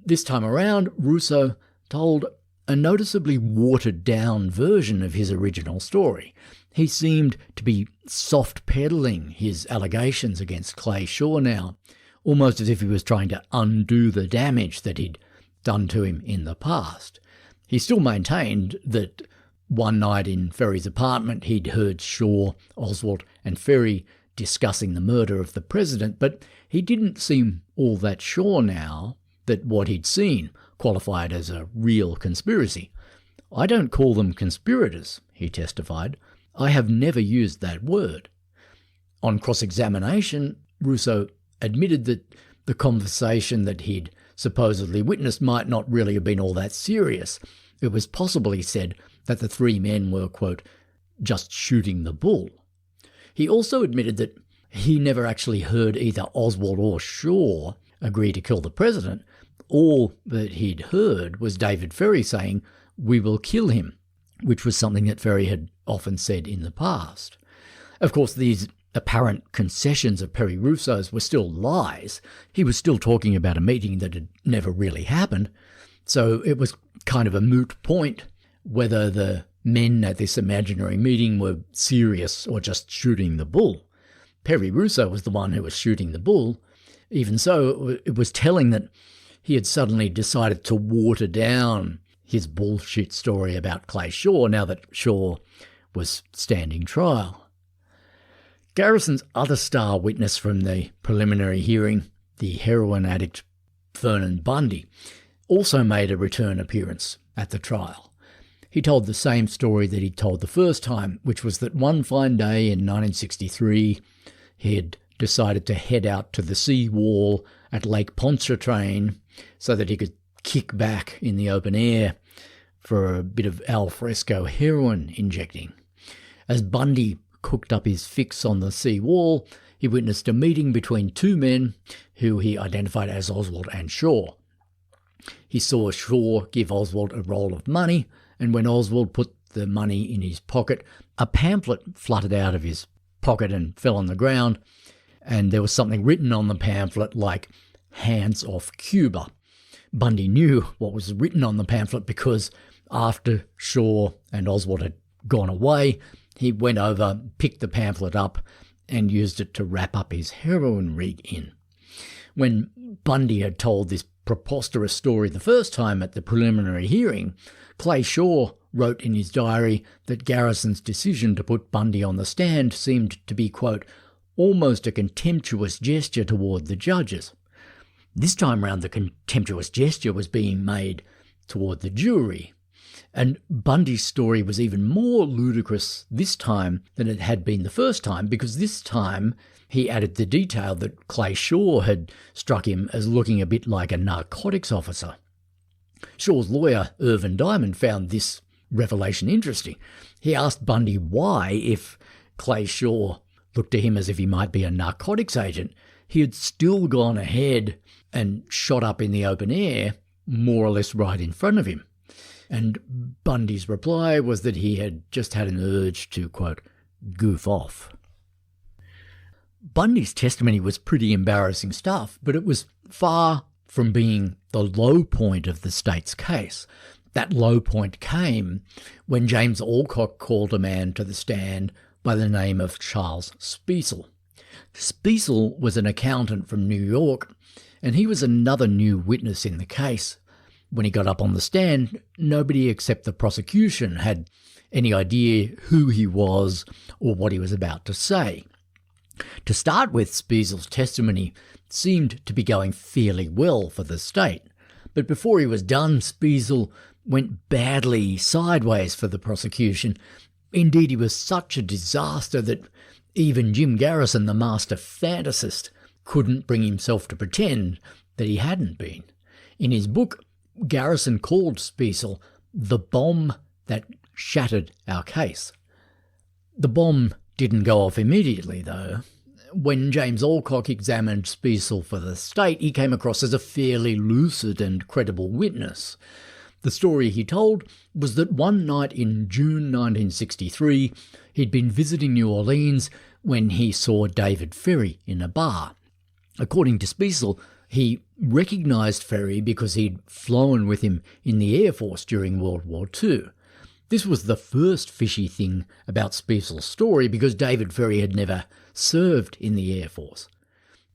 This time around, Russo told a noticeably watered-down version of his original story. He seemed to be soft-peddling his allegations against Clay Shaw now, almost as if he was trying to undo the damage that he'd done to him in the past. He still maintained that one night in Ferry's apartment he'd heard Shaw, Oswald and Ferry discussing the murder of the president, but he didn't seem all that sure now that what he'd seen qualified as a real conspiracy. "I don't call them conspirators," he testified. "I have never used that word." On cross-examination, Russo admitted that the conversation that he'd supposedly witnessed might not really have been all that serious. It was possible, he said, that the three men were, quote, just shooting the bull. He also admitted that he never actually heard either Oswald or Shaw agree to kill the president. All that he'd heard was David Ferry saying, "We will kill him," which was something that Ferry had often said in the past. Of course, these apparent concessions of Perry Russo's were still lies. He was still talking about a meeting that had never really happened, so it was kind of a moot point whether the men at this imaginary meeting were serious or just shooting the bull. Perry Russo was the one who was shooting the bull. Even so, it was telling that he had suddenly decided to water down his bullshit story about Clay Shaw now that Shaw was standing trial. Garrison's other star witness from the preliminary hearing, the heroin addict Vernon Bundy, also made a return appearance at the trial. He told the same story that he'd told the first time, which was that one fine day in 1963, he had decided to head out to the sea wall at Lake Pontchartrain so that he could kick back in the open air for a bit of al fresco heroin injecting. As Bundy cooked up his fix on the sea wall, he witnessed a meeting between two men who he identified as Oswald and Shaw. He saw Shaw give Oswald a roll of money, and when Oswald put the money in his pocket, a pamphlet fluttered out of his pocket and fell on the ground, and there was something written on the pamphlet like, "Hands off Cuba." Bundy knew what was written on the pamphlet because after Shaw and Oswald had gone away, he went over, picked the pamphlet up, and used it to wrap up his heroin rig in. When Bundy had told this preposterous story the first time at the preliminary hearing, Clay Shaw wrote in his diary that Garrison's decision to put Bundy on the stand seemed to be, quote, almost a contemptuous gesture toward the judges. This time round, the contemptuous gesture was being made toward the jury. And Bundy's story was even more ludicrous this time than it had been the first time, because this time he added the detail that Clay Shaw had struck him as looking a bit like a narcotics officer. Shaw's lawyer, Irvin Diamond, found this revelation interesting. He asked Bundy why, if Clay Shaw looked to him as if he might be a narcotics agent, he had still gone ahead and shot up in the open air, more or less right in front of him. And Bundy's reply was that he had just had an urge to, quote, goof off. Bundy's testimony was pretty embarrassing stuff, but it was far from being the low point of the state's case. That low point came when James Alcock called a man to the stand by the name of Charles Speisel. Speisel was an accountant from New York, and he was another new witness in the case. When he got up on the stand, nobody except the prosecution had any idea who he was or what he was about to say. To start with, Speisel's testimony seemed to be going fairly well for the state, but before he was done, Speisel went badly sideways for the prosecution. Indeed, he was such a disaster that even Jim Garrison, the master fantasist, couldn't bring himself to pretend that he hadn't been. In his book, Garrison called Speisel the bomb that shattered our case. The bomb didn't go off immediately, though. When James Alcock examined Speisel for the state, he came across as a fairly lucid and credible witness. The story he told was that one night in June 1963, he'd been visiting New Orleans when he saw David Ferry in a bar. According to Speisel, he recognised Ferry because he'd flown with him in the Air Force during World War II. This was the first fishy thing about Speisel's story because David Ferry had never served in the Air Force.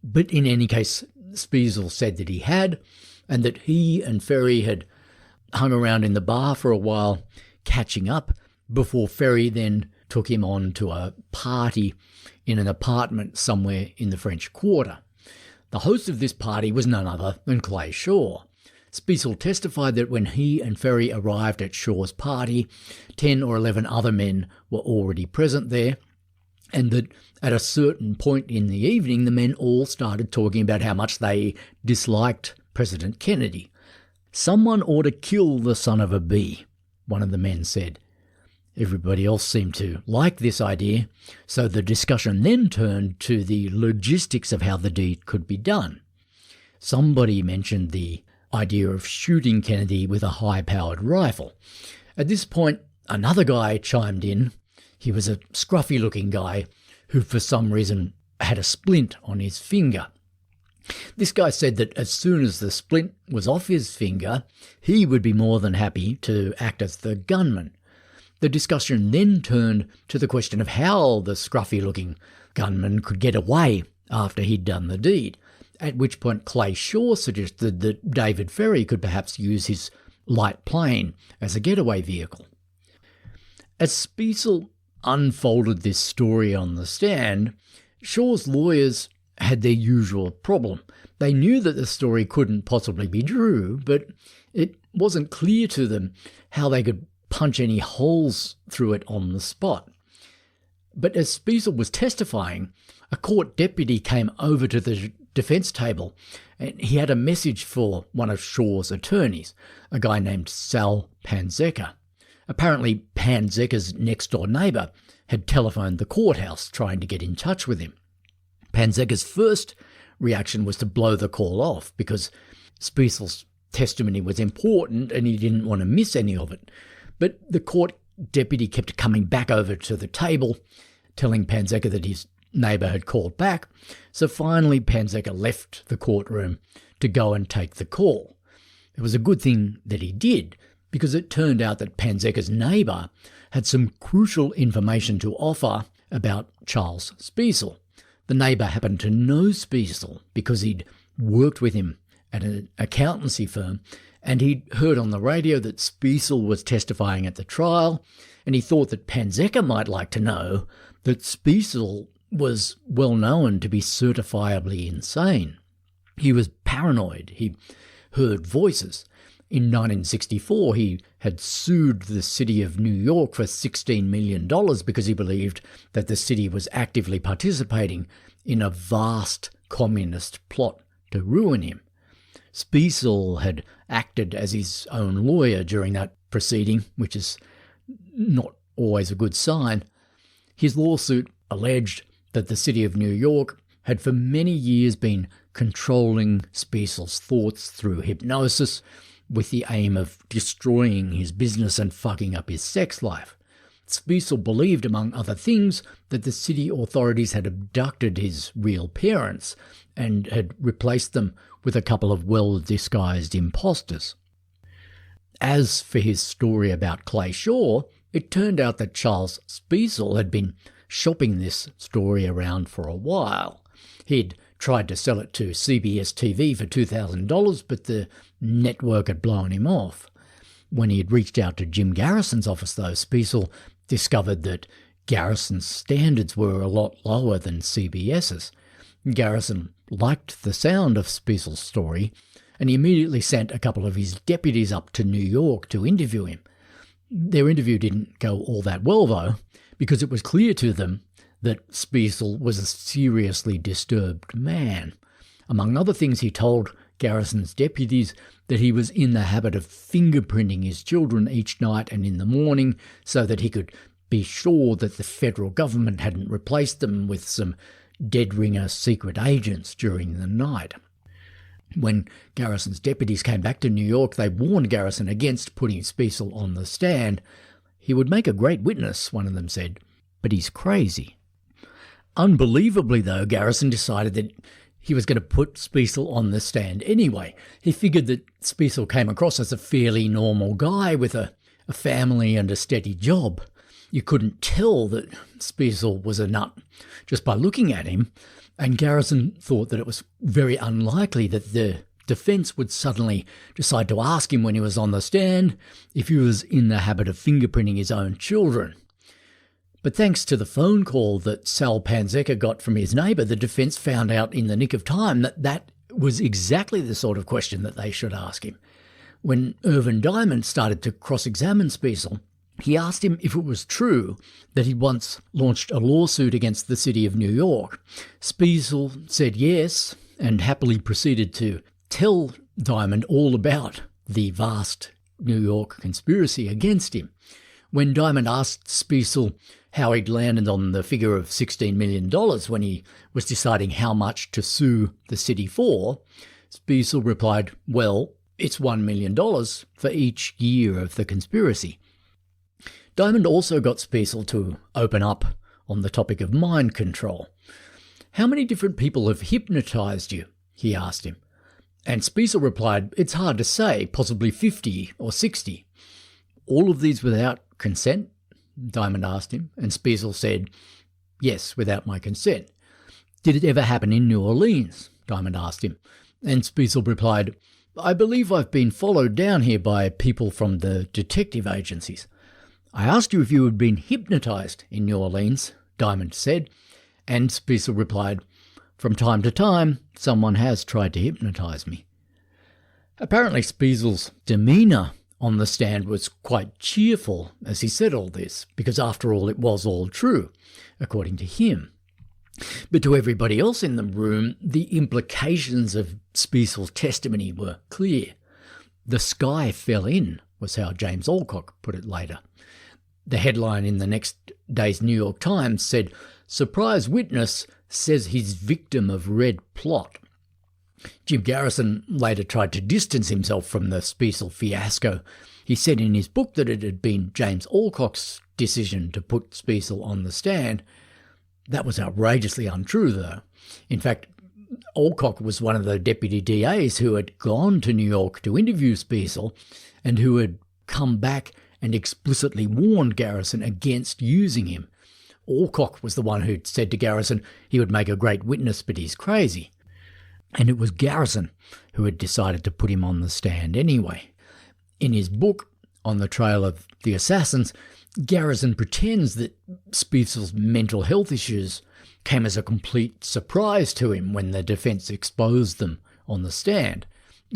But in any case, Speisel said that he had, and that he and Ferry had hung around in the bar for a while, catching up, before Ferry then took him on to a party in an apartment somewhere in the French Quarter. The host of this party was none other than Clay Shaw. Speisel testified that when he and Ferry arrived at Shaw's party, 10 or 11 other men were already present there, and that at a certain point in the evening, the men all started talking about how much they disliked President Kennedy. "Someone ought to kill the son of a bee," one of the men said. Everybody else seemed to like this idea, so the discussion then turned to the logistics of how the deed could be done. Somebody mentioned the idea of shooting Kennedy with a high-powered rifle. At this point, another guy chimed in. He was a scruffy-looking guy who for some reason had a splint on his finger. This guy said that as soon as the splint was off his finger, he would be more than happy to act as the gunman. The discussion then turned to the question of how the scruffy-looking gunman could get away after he'd done the deed, at which point Clay Shaw suggested that David Ferry could perhaps use his light plane as a getaway vehicle. As Speisel unfolded this story on the stand, Shaw's lawyers had their usual problem. They knew that the story couldn't possibly be true, but it wasn't clear to them how they could punch any holes through it on the spot. But as Speisel was testifying, a court deputy came over to the defence table and he had a message for one of Shaw's attorneys, a guy named Sal Panzeca. Apparently Panzeca's next-door neighbour had telephoned the courthouse trying to get in touch with him. Panzeca's first reaction was to blow the call off because Speisel's testimony was important and he didn't want to miss any of it. But the court deputy kept coming back over to the table, telling Panzeca that his neighbour had called back. So finally Panzeca left the courtroom to go and take the call. It was a good thing that he did, because it turned out that Panzeca's neighbour had some crucial information to offer about Charles Speisel. The neighbour happened to know Speisel because he'd worked with him at an accountancy firm, and he'd heard on the radio that Speisel was testifying at the trial, and he thought that Panzeca might like to know that Speisel was well known to be certifiably insane. He was paranoid. He heard voices. In 1964, he had sued the city of New York for $16 million because he believed that the city was actively participating in a vast communist plot to ruin him. Speisel had acted as his own lawyer during that proceeding, which is not always a good sign. His lawsuit alleged that the city of New York had for many years been controlling Speisel's thoughts through hypnosis, with the aim of destroying his business and fucking up his sex life. Speisel believed, among other things, that the city authorities had abducted his real parents and had replaced them with a couple of well-disguised imposters. As for his story about Clay Shaw, it turned out that Charles Speisel had been shopping this story around for a while. He'd tried to sell it to CBS TV for $2,000, but the network had blown him off. When he had reached out to Jim Garrison's office, though, Speisel discovered that Garrison's standards were a lot lower than CBS's. Garrison liked the sound of Speisel's story, and he immediately sent a couple of his deputies up to New York to interview him. Their interview didn't go all that well, though, because it was clear to them that Speisel was a seriously disturbed man. Among other things, he told Garrison's deputies that he was in the habit of fingerprinting his children each night and in the morning so that he could be sure that the federal government hadn't replaced them with some dead-ringer secret agents during the night. When Garrison's deputies came back to New York, they warned Garrison against putting Speisel on the stand. "He would make a great witness," one of them said, "but he's crazy." Unbelievably, though, Garrison decided that he was going to put Speisel on the stand anyway. He figured that Speisel came across as a fairly normal guy with a family and a steady job. You couldn't tell that Speisel was a nut just by looking at him, and Garrison thought that it was very unlikely that the defence would suddenly decide to ask him when he was on the stand if he was in the habit of fingerprinting his own children. But thanks to the phone call that Sal Panzeca got from his neighbour, the defence found out in the nick of time that that was exactly the sort of question that they should ask him. When Irvin Diamond started to cross-examine Speisel, He asked him if it was true that he'd once launched a lawsuit against the city of New York. Spiesel said yes, and happily proceeded to tell Diamond all about the vast New York conspiracy against him. When Diamond asked Spiesel how he'd landed on the figure of $16 million when he was deciding how much to sue the city for, Spiesel replied, well, it's $1 million for each year of the conspiracy. Diamond also got Spiesel to open up on the topic of mind control. How many different people have hypnotized you? He asked him. And Spiesel replied, it's hard to say, possibly 50 or 60. All of these without consent? Diamond asked him, and Spiesel said, yes, without my consent. Did it ever happen in New Orleans? Diamond asked him, and Spiesel replied, I believe I've been followed down here by people from the detective agencies. I asked you if you had been hypnotized in New Orleans, Diamond said, and Spiesel replied, from time to time, someone has tried to hypnotize me. Apparently Spiesel's demeanour on the stand was quite cheerful as he said all this, because after all it was all true, according to him. But to everybody else in the room, the implications of Spiesel's testimony were clear. The sky fell in, was how James Alcock put it later. The headline in the next day's New York Times said, surprise witness says he's victim of red plot. Jim Garrison later tried to distance himself from the Spiesel fiasco. He said in his book that it had been James Alcock's decision to put Spiesel on the stand. That was outrageously untrue, though. In fact, Alcock was one of the deputy DAs who had gone to New York to interview Spiesel and who had come back and explicitly warned Garrison against using him. Alcock was the one who'd said to Garrison he would make a great witness, but he's crazy. And it was Garrison who had decided to put him on the stand anyway. In his book, On the Trail of the Assassins, Garrison pretends that Spiesel's mental health issues came as a complete surprise to him when the defence exposed them on the stand.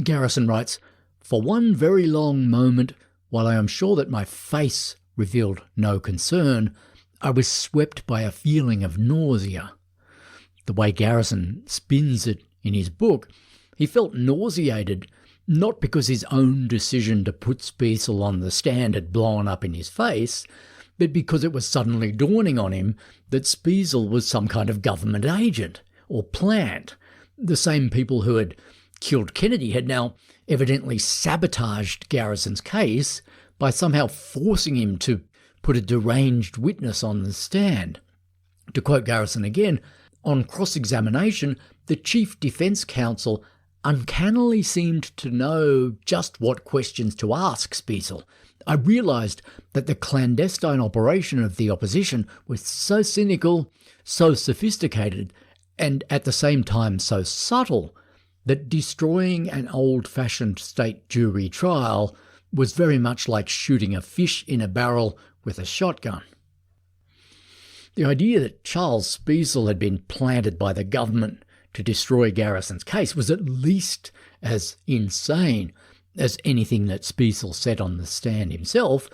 Garrison writes, for one very long moment, while I am sure that my face revealed no concern, I was swept by a feeling of nausea. The way Garrison spins it in his book, he felt nauseated not because his own decision to put Spiesel on the stand had blown up in his face, but because it was suddenly dawning on him that Spiesel was some kind of government agent or plant. The same people who had killed Kennedy had now evidently sabotaged Garrison's case by somehow forcing him to put a deranged witness on the stand. To quote Garrison again, on cross-examination, the Chief Defence Counsel uncannily seemed to know just what questions to ask Spiesel. I realised that the clandestine operation of the opposition was so cynical, so sophisticated, and at the same time so subtle, that destroying an old-fashioned state jury trial was very much like shooting a fish in a barrel with a shotgun. The idea that Charles Spiesel had been planted by the government to destroy Garrison's case was at least as insane as anything that Spiesel said on the stand himself,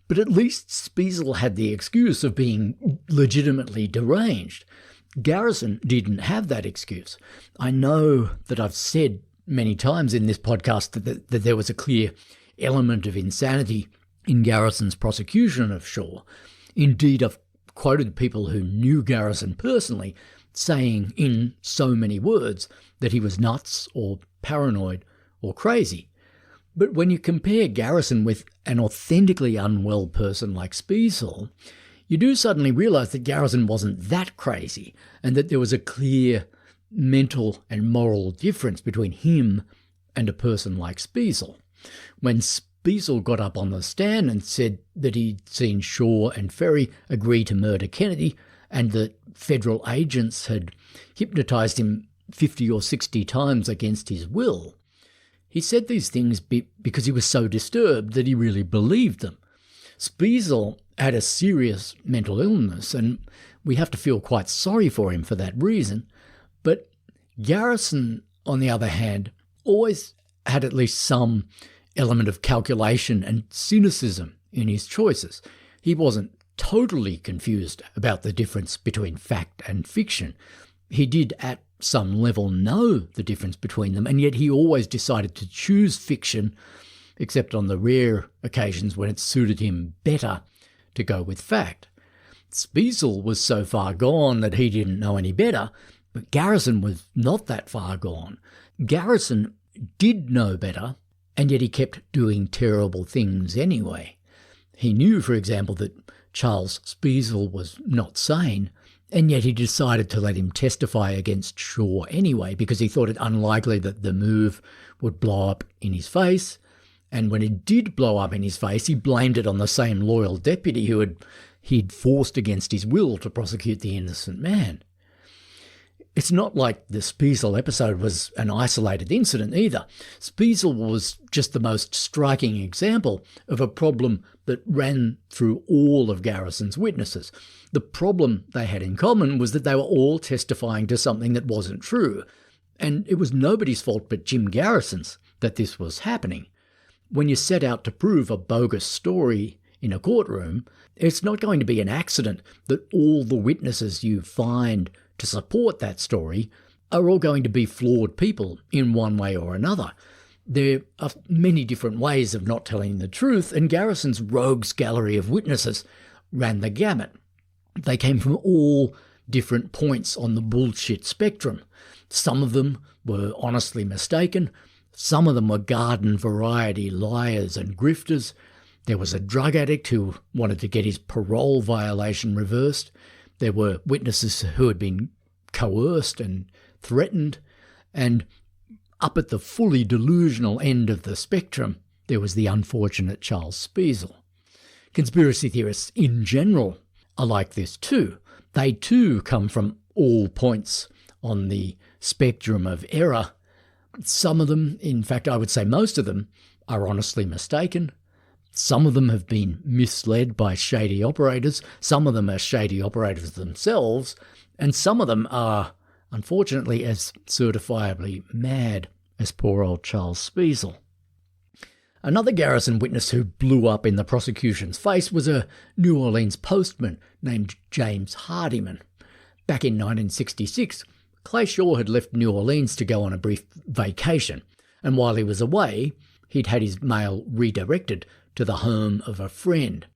but at least Spiesel had the excuse of being legitimately deranged. Garrison didn't have that excuse. I know that I've said many times in this podcast that there was a clear element of insanity in Garrison's prosecution of Shaw. Indeed, I've quoted people who knew Garrison personally saying in so many words that he was nuts or paranoid or crazy. But when you compare Garrison with an authentically unwell person like Spiesel, you do suddenly realise that Garrison wasn't that crazy and that there was a clear mental and moral difference between him and a person like Spiesel. When Spiesel got up on the stand and said that he'd seen Shaw and Ferry agree to murder Kennedy and that federal agents had hypnotised him 50 or 60 times against his will, he said these things because he was so disturbed that he really believed them. Spiesel had a serious mental illness, and we have to feel quite sorry for him for that reason. But Garrison, on the other hand, always had at least some element of calculation and cynicism in his choices. He wasn't totally confused about the difference between fact and fiction. He did at some level know the difference between them, and yet he always decided to choose fiction, except on the rare occasions when it suited him better to go with fact. Speisel was so far gone that he didn't know any better, but Garrison was not that far gone. Garrison did know better, and yet he kept doing terrible things anyway. He knew, for example, that Charles Speisel was not sane, and yet he decided to let him testify against Shaw anyway, because he thought it unlikely that the move would blow up in his face. And when it did blow up in his face, he blamed it on the same loyal deputy who he'd forced against his will to prosecute the innocent man. It's not like the Speisel episode was an isolated incident either. Speisel was just the most striking example of a problem that ran through all of Garrison's witnesses. The problem they had in common was that they were all testifying to something that wasn't true, and it was nobody's fault but Jim Garrison's that this was happening. When you set out to prove a bogus story in a courtroom, it's not going to be an accident that all the witnesses you find to support that story are all going to be flawed people in one way or another. There are many different ways of not telling the truth, and Garrison's rogues gallery of witnesses ran the gamut. They came from all different points on the bullshit spectrum. Some of them were honestly mistaken. Some of them were garden variety liars and grifters. There was a drug addict who wanted to get his parole violation reversed. There were witnesses who had been coerced and threatened. And up at the fully delusional end of the spectrum, there was the unfortunate Charles Speisel. Conspiracy theorists in general are like this too. They too come from all points on the spectrum of error. Some of them, in fact I would say most of them, are honestly mistaken. Some of them have been misled by shady operators. Some of them are shady operators themselves. And some of them are, unfortunately, as certifiably mad as poor old Charles Speisel. Another Garrison witness who blew up in the prosecution's face was a New Orleans postman named James Hardiman. Back in 1966, Clay Shaw had left New Orleans to go on a brief vacation, and while he was away, he'd had his mail redirected to the home of a friend.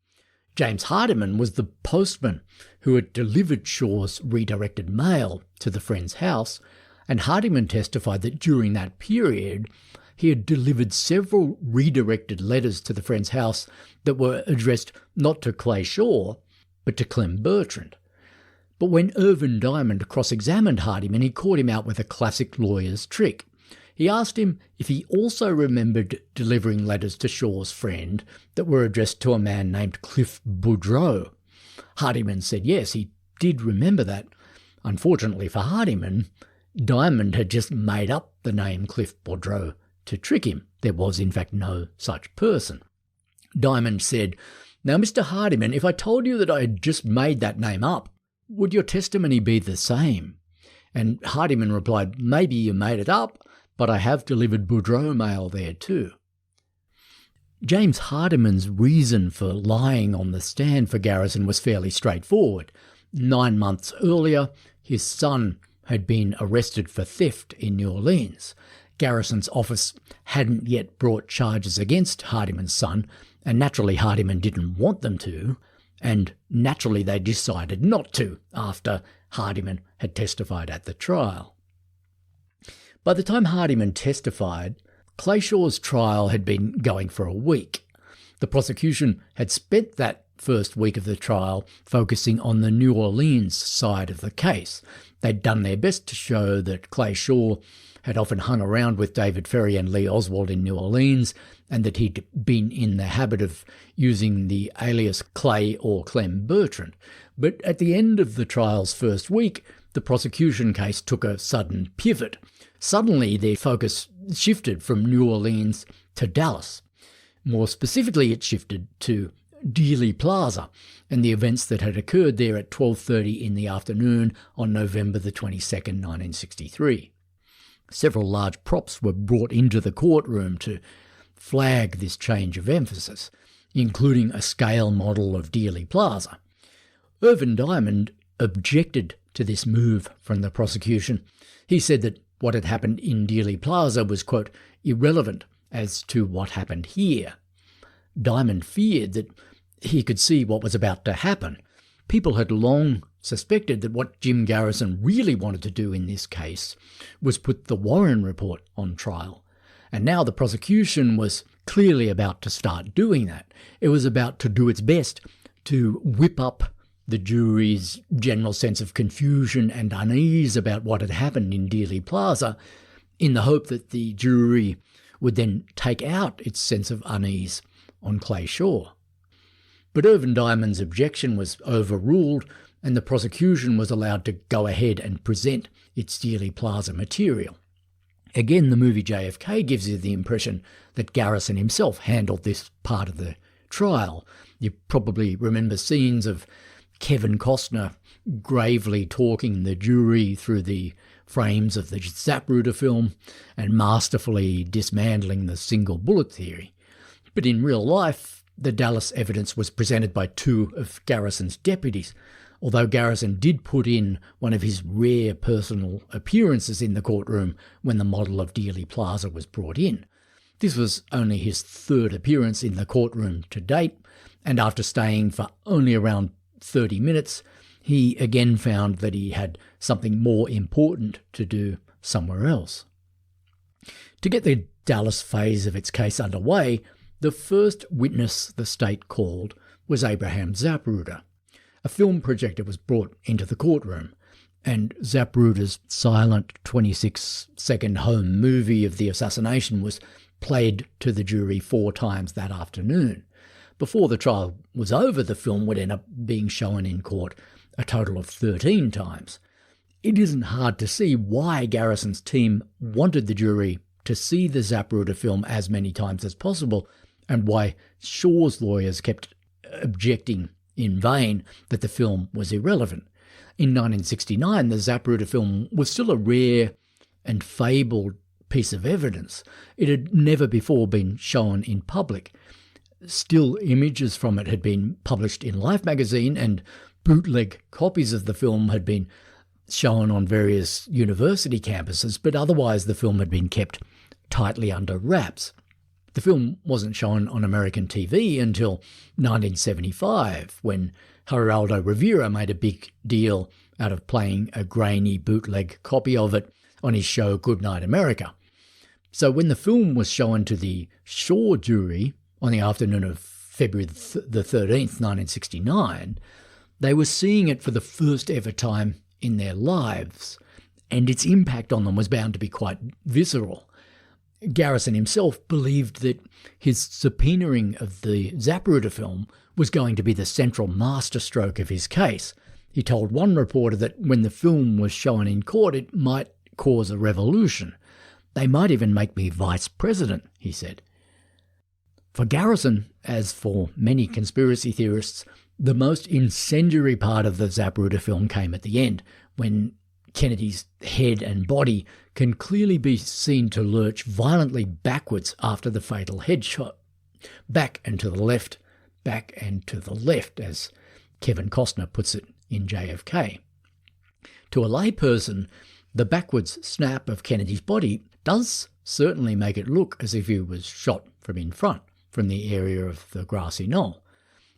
James Hardiman was the postman who had delivered Shaw's redirected mail to the friend's house, and Hardiman testified that during that period he had delivered several redirected letters to the friend's house that were addressed not to Clay Shaw, but to Clem Bertrand. But when Irvin Diamond cross-examined Hardiman, he caught him out with a classic lawyer's trick. He asked him if he also remembered delivering letters to Shaw's friend that were addressed to a man named Cliff Boudreau. Hardiman said yes, he did remember that. Unfortunately for Hardiman, Diamond had just made up the name Cliff Boudreau to trick him. There was, in fact, no such person. Diamond said, "Now, Mr. Hardiman, if I told you that I had just made that name up, would your testimony be the same?" And Hardiman replied, "Maybe you made it up, but I have delivered Boudreau mail there too." James Hardiman's reason for lying on the stand for Garrison was fairly straightforward. 9 months earlier, his son had been arrested for theft in New Orleans. Garrison's office hadn't yet brought charges against Hardiman's son, and naturally Hardiman didn't want them to, and naturally they decided not to after Hardiman had testified at the trial. By the time Hardiman testified, Clay Shaw's trial had been going for a week. The prosecution had spent that first week of the trial focusing on the New Orleans side of the case. They'd done their best to show that Clay Shaw had often hung around with David Ferry and Lee Oswald in New Orleans, and that he'd been in the habit of using the alias Clay or Clem Bertrand. But at the end of the trial's first week, the prosecution case took a sudden pivot. Suddenly their focus shifted from New Orleans to Dallas. More specifically, it shifted to Dealey Plaza and the events that had occurred there at 12:30 in the afternoon on November the 22nd, 1963. Several large props were brought into the courtroom to flag this change of emphasis. including a scale model of Dealey Plaza. Irvin Diamond objected to this move from the prosecution. He said that what had happened in Dealey Plaza was, quote, irrelevant as to what happened here. Diamond feared that he could see what was about to happen. People had long suspected that what Jim Garrison really wanted to do in this case was put the Warren report on trial. And now the prosecution was clearly about to start doing that. It was about to do its best to whip up the jury's general sense of confusion and unease about what had happened in Dealey Plaza, in the hope that the jury would then take out its sense of unease on Clay Shaw. But Irvin Diamond's objection was overruled, and the prosecution was allowed to go ahead and present its Dealey Plaza material. Again, the movie JFK gives you the impression that Garrison himself handled this part of the trial. You probably remember scenes of Kevin Costner gravely talking the jury through the frames of the Zapruder film and masterfully dismantling the single bullet theory. But in real life, the Dallas evidence was presented by two of Garrison's deputies, although Garrison did put in one of his rare personal appearances in the courtroom when the model of Dealey Plaza was brought in. This was only his third appearance in the courtroom to date, and after staying for only around 30 minutes, he again found that he had something more important to do somewhere else. To get the Dallas phase of its case underway, the first witness the state called was Abraham Zapruder. A film projector was brought into the courtroom, and Zapruder's silent 26-second home movie of the assassination was played to the jury 4 times that afternoon. Before the trial was over, the film would end up being shown in court a total of 13 times. It isn't hard to see why Garrison's team wanted the jury to see the Zapruder film as many times as possible, and why Shaw's lawyers kept objecting in vain that the film was irrelevant. In 1969, the Zapruder film was still a rare and fabled piece of evidence. It had never before been shown in public. Still images from it had been published in Life magazine, and bootleg copies of the film had been shown on various university campuses, but otherwise the film had been kept tightly under wraps. The film wasn't shown on American TV until 1975, when Geraldo Rivera made a big deal out of playing a grainy bootleg copy of it on his show Goodnight America. So when the film was shown to the Shaw jury on the afternoon of February the 13th, 1969, they were seeing it for the first ever time in their lives, and its impact on them was bound to be quite visceral. Garrison himself believed that his subpoenaing of the Zapruder film was going to be the central masterstroke of his case. He told one reporter that when the film was shown in court, it might cause a revolution. They might even make me vice president, he said. For Garrison, as for many conspiracy theorists, the most incendiary part of the Zapruder film came at the end, when Kennedy's head and body can clearly be seen to lurch violently backwards after the fatal headshot. Back and to the left, as Kevin Costner puts it in JFK. To a layperson, the backwards snap of Kennedy's body does certainly make it look as if he was shot from in front, from the area of the grassy knoll.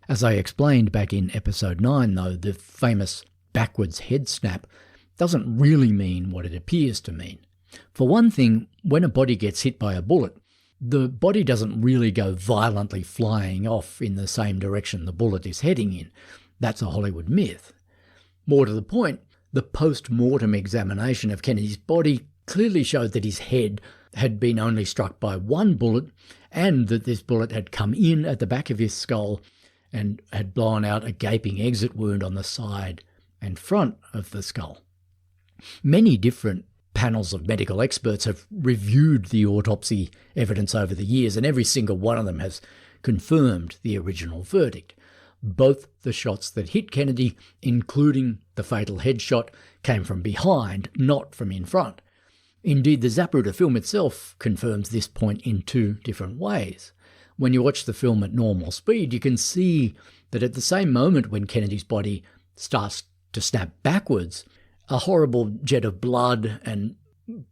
As I explained back in episode 9, though, the famous backwards head snap doesn't really mean what it appears to mean. For one thing, when a body gets hit by a bullet, the body doesn't really go violently flying off in the same direction the bullet is heading in. That's a Hollywood myth. More to the point, the post-mortem examination of Kennedy's body clearly showed that his head had been only struck by one bullet, and that this bullet had come in at the back of his skull and had blown out a gaping exit wound on the side and front of the skull. Many different panels of medical experts have reviewed the autopsy evidence over the years, and every single one of them has confirmed the original verdict. Both the shots that hit Kennedy, including the fatal headshot, came from behind, not from in front. Indeed, the Zapruder film itself confirms this point in 2 different ways. when you watch the film at normal speed, you can see that at the same moment when Kennedy's body starts to snap backwards, a horrible jet of blood and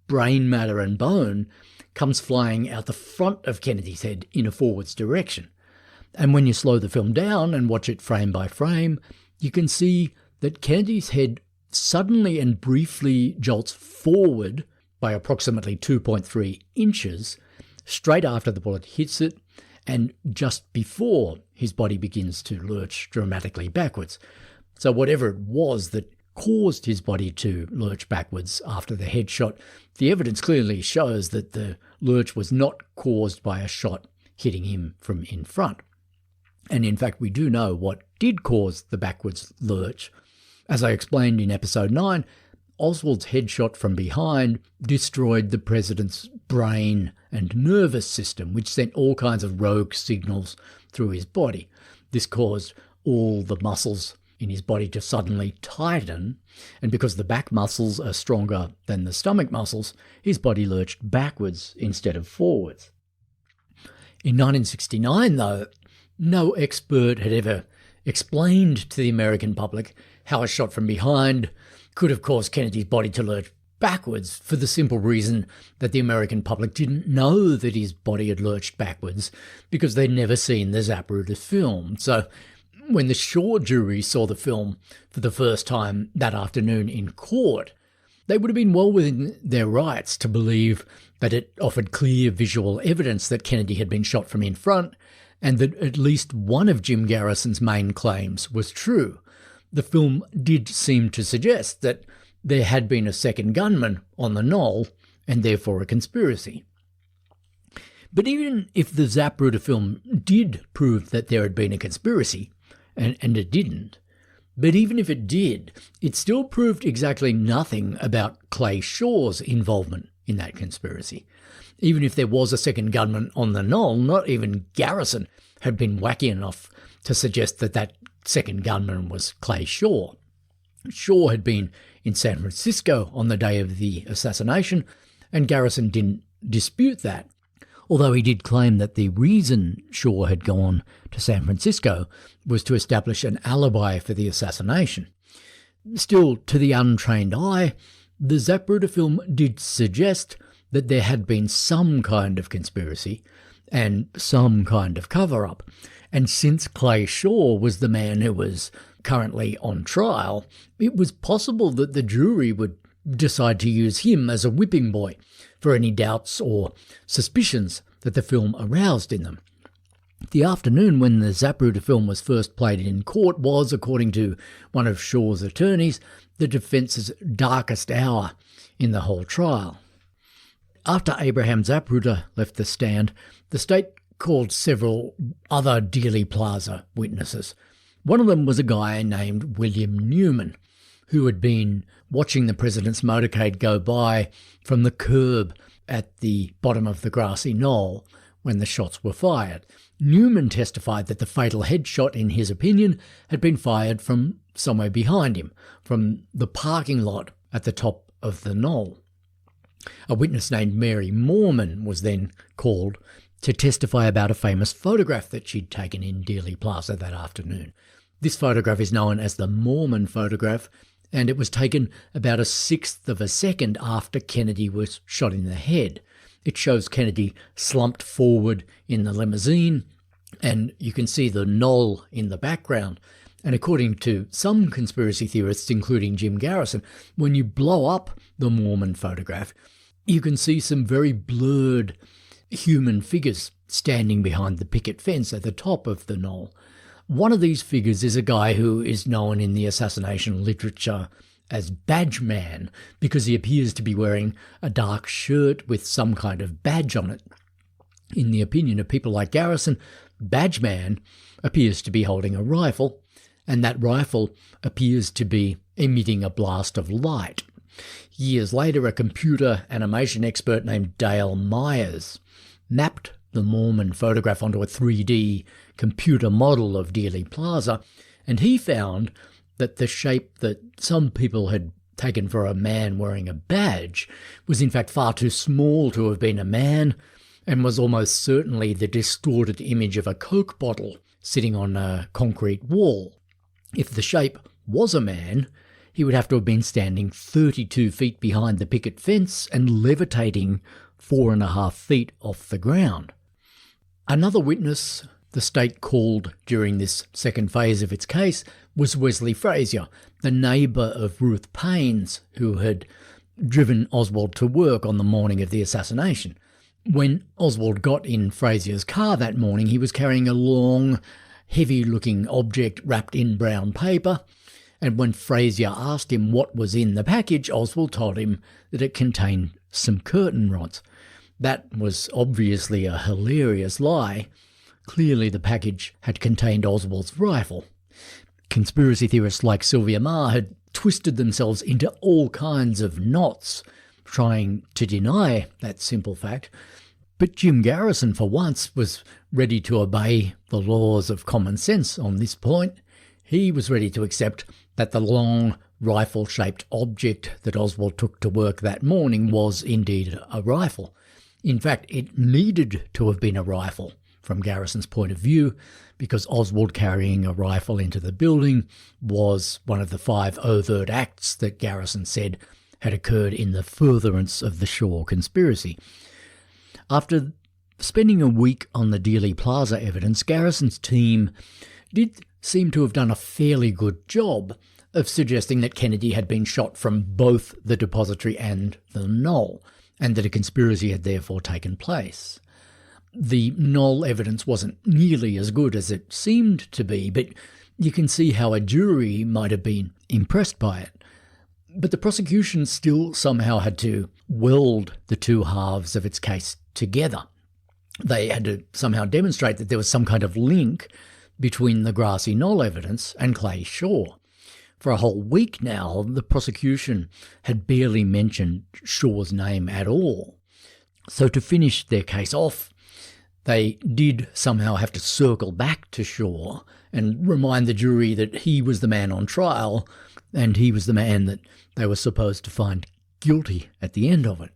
brain matter and bone comes flying out the front of Kennedy's head in a forwards direction. And when you slow the film down and watch it frame by frame, you can see that Kennedy's head suddenly and briefly jolts forward by approximately 2.3 inches straight after the bullet hits it and just before his body begins to lurch dramatically backwards. So whatever it was that caused his body to lurch backwards after the headshot, the evidence clearly shows that the lurch was not caused by a shot hitting him from in front. And in fact, we do know what did cause the backwards lurch. As I explained in episode 9, Oswald's headshot from behind destroyed the president's brain and nervous system, which sent all kinds of rogue signals through his body. This caused all the muscles in his body to suddenly tighten, and because the back muscles are stronger than the stomach muscles, his body lurched backwards instead of forwards. In 1969, though, no expert had ever explained to the American public how a shot from behind could have caused Kennedy's body to lurch backwards, for the simple reason that the American public didn't know that his body had lurched backwards because they'd never seen the Zapruder film. So when the Shaw jury saw the film for the first time that afternoon in court, they would have been well within their rights to believe that it offered clear visual evidence that Kennedy had been shot from in front and that at least one of Jim Garrison's main claims was true. The film did seem to suggest that there had been a second gunman on the knoll and therefore a conspiracy. But even if the Zapruder film did prove that there had been a conspiracy, and it didn't, but even if it did, it still proved exactly nothing about Clay Shaw's involvement in that conspiracy. Even if there was a second gunman on the knoll, not even Garrison had been wacky enough to suggest that that second gunman was Clay Shaw. Shaw had been in San Francisco on the day of the assassination, and Garrison didn't dispute that, although he did claim that the reason Shaw had gone to San Francisco was to establish an alibi for the assassination. Still, to the untrained eye, the Zapruder film did suggest that there had been some kind of conspiracy and some kind of cover-up. And since Clay Shaw was the man who was currently on trial, it was possible that the jury would decide to use him as a whipping boy for any doubts or suspicions that the film aroused in them. The afternoon when the Zapruder film was first played in court was, according to one of Shaw's attorneys, the defence's darkest hour in the whole trial. After Abraham Zapruder left the stand, the state called several other Dealey Plaza witnesses. One of them was a guy named William Newman, who had been watching the president's motorcade go by from the curb at the bottom of the grassy knoll when the shots were fired. Newman testified that the fatal headshot, in his opinion, had been fired from somewhere behind him, from the parking lot at the top of the knoll. A witness named Mary Mormon was then called to testify about a famous photograph that she'd taken in Dealey Plaza that afternoon. This photograph is known as the Mormon photograph, and it was taken about a sixth of a second after Kennedy was shot in the head. It shows Kennedy slumped forward in the limousine, and you can see the knoll in the background. And according to some conspiracy theorists, including Jim Garrison, when you blow up the Mormon photograph, you can see some very blurred human figures standing behind the picket fence at the top of the knoll. One of these figures is a guy who is known in the assassination literature as Badge Man, because he appears to be wearing a dark shirt with some kind of badge on it. In the opinion of people like Garrison, Badge Man appears to be holding a rifle, and that rifle appears to be emitting a blast of light. Years later, a computer animation expert named Dale Myers mapped the Mormon photograph onto a 3D computer model of Dealey Plaza, and he found that the shape that some people had taken for a man wearing a badge was in fact far too small to have been a man, and was almost certainly the distorted image of a Coke bottle sitting on a concrete wall. If the shape was a man, he would have to have been standing 32 feet behind the picket fence and levitating 4.5 feet off the ground. Another witness the state called during this second phase of its case was Wesley Frazier, the neighbour of Ruth Payne's, who had driven Oswald to work on the morning of the assassination. When Oswald got in Frazier's car that morning, he was carrying a long, heavy-looking object wrapped in brown paper, and when Frazier asked him what was in the package, Oswald told him that it contained some curtain rods. That was obviously a hilarious lie. Clearly the package had contained Oswald's rifle. Conspiracy theorists like Sylvia Maher had twisted themselves into all kinds of knots, trying to deny that simple fact. But Jim Garrison, for once, was ready to obey the laws of common sense on this point. He was ready to accept that the long, rifle-shaped object that Oswald took to work that morning was indeed a rifle. In fact, it needed to have been a rifle, from Garrison's point of view, because Oswald carrying a rifle into the building was one of the 5 overt acts that Garrison said had occurred in the furtherance of the Shaw conspiracy. After spending a week on the Dealey Plaza evidence, Garrison's team did seem to have done a fairly good job of suggesting that Kennedy had been shot from both the depository and the knoll, and that a conspiracy had therefore taken place. The knoll evidence wasn't nearly as good as it seemed to be, but you can see how a jury might have been impressed by it. But the prosecution still somehow had to weld the two halves of its case together. They had to somehow demonstrate that there was some kind of link between the grassy knoll evidence and Clay Shaw. For a whole week now, the prosecution had barely mentioned Shaw's name at all. So to finish their case off, they did somehow have to circle back to Shaw and remind the jury that he was the man on trial and he was the man that they were supposed to find guilty at the end of it.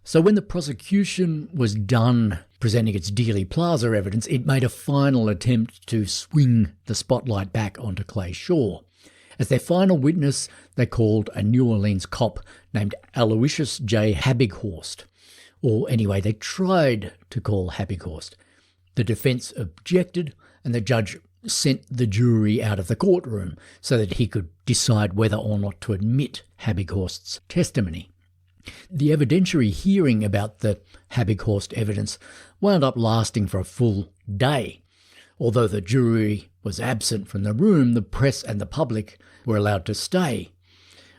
So when the prosecution was done presenting its Dealey Plaza evidence, it made a final attempt to swing the spotlight back onto Clay Shaw. As their final witness, they called a New Orleans cop named Aloysius J. Habighorst. Or anyway, they tried to call Habighorst. The defence objected, and the judge sent the jury out of the courtroom so that he could decide whether or not to admit Habighorst's testimony. The evidentiary hearing about the Habighorst evidence wound up lasting for a full day. Although the jury was absent from the room, the press and the public were allowed to stay.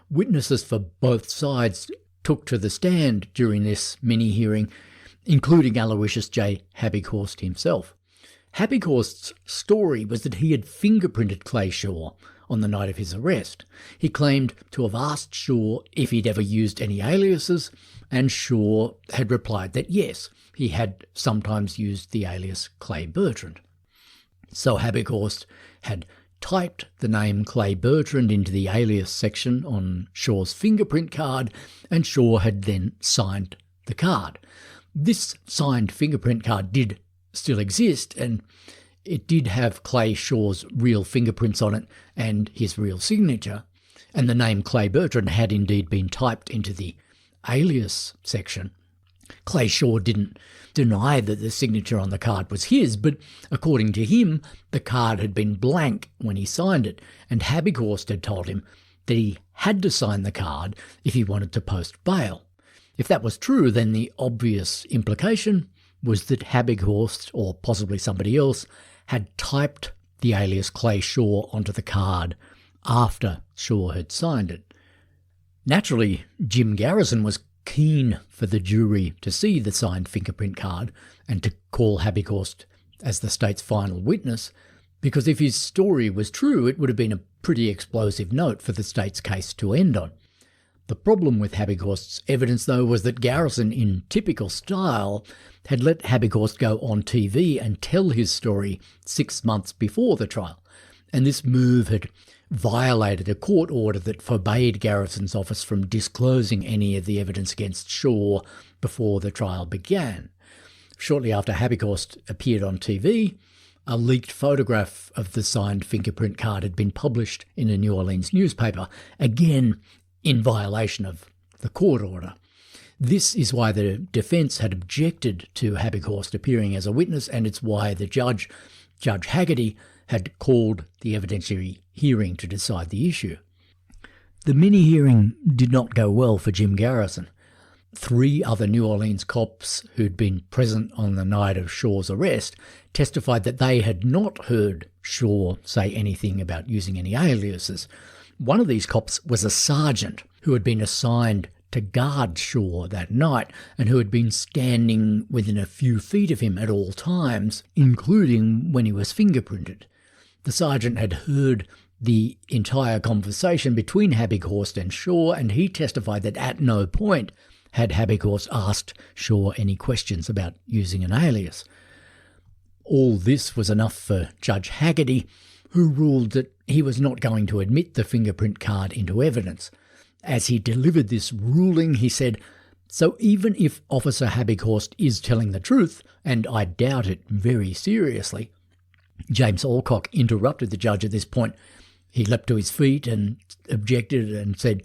Witnesses for both sides took to the stand during this mini-hearing, including Aloysius J. Habighorst himself. Habighorst's story was that he had fingerprinted Clay Shaw on the night of his arrest. He claimed to have asked Shaw if he'd ever used any aliases, and Shaw had replied that yes, he had sometimes used the alias Clay Bertrand. So Habighorst had typed the name Clay Bertrand into the alias section on Shaw's fingerprint card, and Shaw had then signed the card. This signed fingerprint card did still exist, and it did have Clay Shaw's real fingerprints on it and his real signature, and the name Clay Bertrand had indeed been typed into the alias section. Clay Shaw didn't deny that the signature on the card was his, but according to him, the card had been blank when he signed it, and Habighorst had told him that he had to sign the card if he wanted to post bail. If that was true, then the obvious implication was that Habighorst, or possibly somebody else, had typed the alias Clay Shaw onto the card after Shaw had signed it. Naturally, Jim Garrison was keen for the jury to see the signed fingerprint card and to call Habighorst as the state's final witness, because if his story was true, it would have been a pretty explosive note for the state's case to end on. The problem with Habighorst's evidence, though, was that Garrison, in typical style, had let Habighorst go on TV and tell his story 6 months before the trial, and this move had violated a court order that forbade Garrison's office from disclosing any of the evidence against Shaw before the trial began. Shortly after Habekost appeared on TV, a leaked photograph of the signed fingerprint card had been published in a New Orleans newspaper, again in violation of the court order. This is why the defence had objected to Habekost appearing as a witness, and it's why the Judge Haggerty, had called the evidentiary hearing to decide the issue. The mini-hearing did not go well for Jim Garrison. 3 other New Orleans cops who'd been present on the night of Shaw's arrest testified that they had not heard Shaw say anything about using any aliases. One of these cops was a sergeant who had been assigned to guard Shaw that night and who had been standing within a few feet of him at all times, including when he was fingerprinted. The sergeant had heard the entire conversation between Habekost and Shaw, and he testified that at no point had Habekost asked Shaw any questions about using an alias. All this was enough for Judge Haggerty, who ruled that he was not going to admit the fingerprint card into evidence. As he delivered this ruling, he said, "So even if Officer Habekost is telling the truth, and I doubt it very seriously," James Alcock interrupted the judge at this point. He leapt to his feet and objected and said,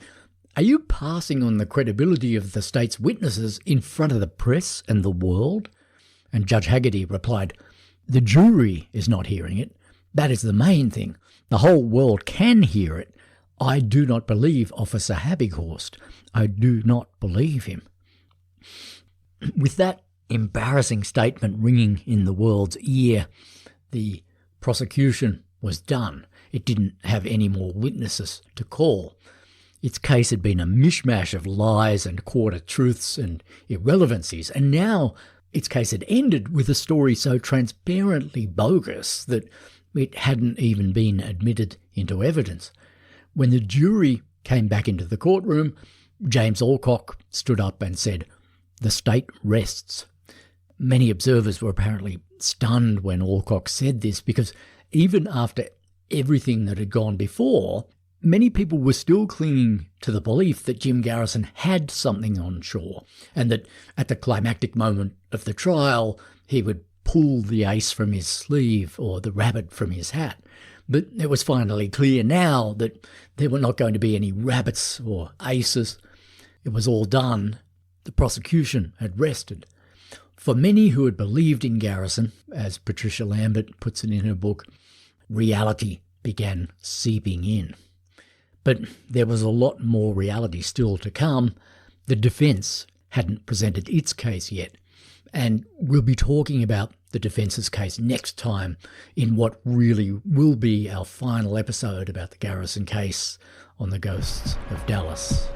"Are you passing on the credibility of the state's witnesses in front of the press and the world?" And Judge Haggerty replied, "The jury is not hearing it. That is the main thing. The whole world can hear it. I do not believe Officer Habekost. I do not believe him." With that embarrassing statement ringing in the world's ear, the prosecution was done. It didn't have any more witnesses to call. Its case had been a mishmash of lies and quarter-truths and irrelevancies, and now its case had ended with a story so transparently bogus that it hadn't even been admitted into evidence. When the jury came back into the courtroom, James Alcock stood up and said, "The state rests." Many observers were apparently stunned when Alcock said this, because even after everything that had gone before, many people were still clinging to the belief that Jim Garrison had something on Shaw, and that at the climactic moment of the trial, he would pull the ace from his sleeve or the rabbit from his hat. But it was finally clear now that there were not going to be any rabbits or aces. It was all done. The prosecution had rested. For many who had believed in Garrison, as Patricia Lambert puts it in her book, reality began seeping in. But there was a lot more reality still to come. The defence hadn't presented its case yet, and we'll be talking about the defence's case next time in what really will be our final episode about the Garrison case on the Ghosts of Dallas.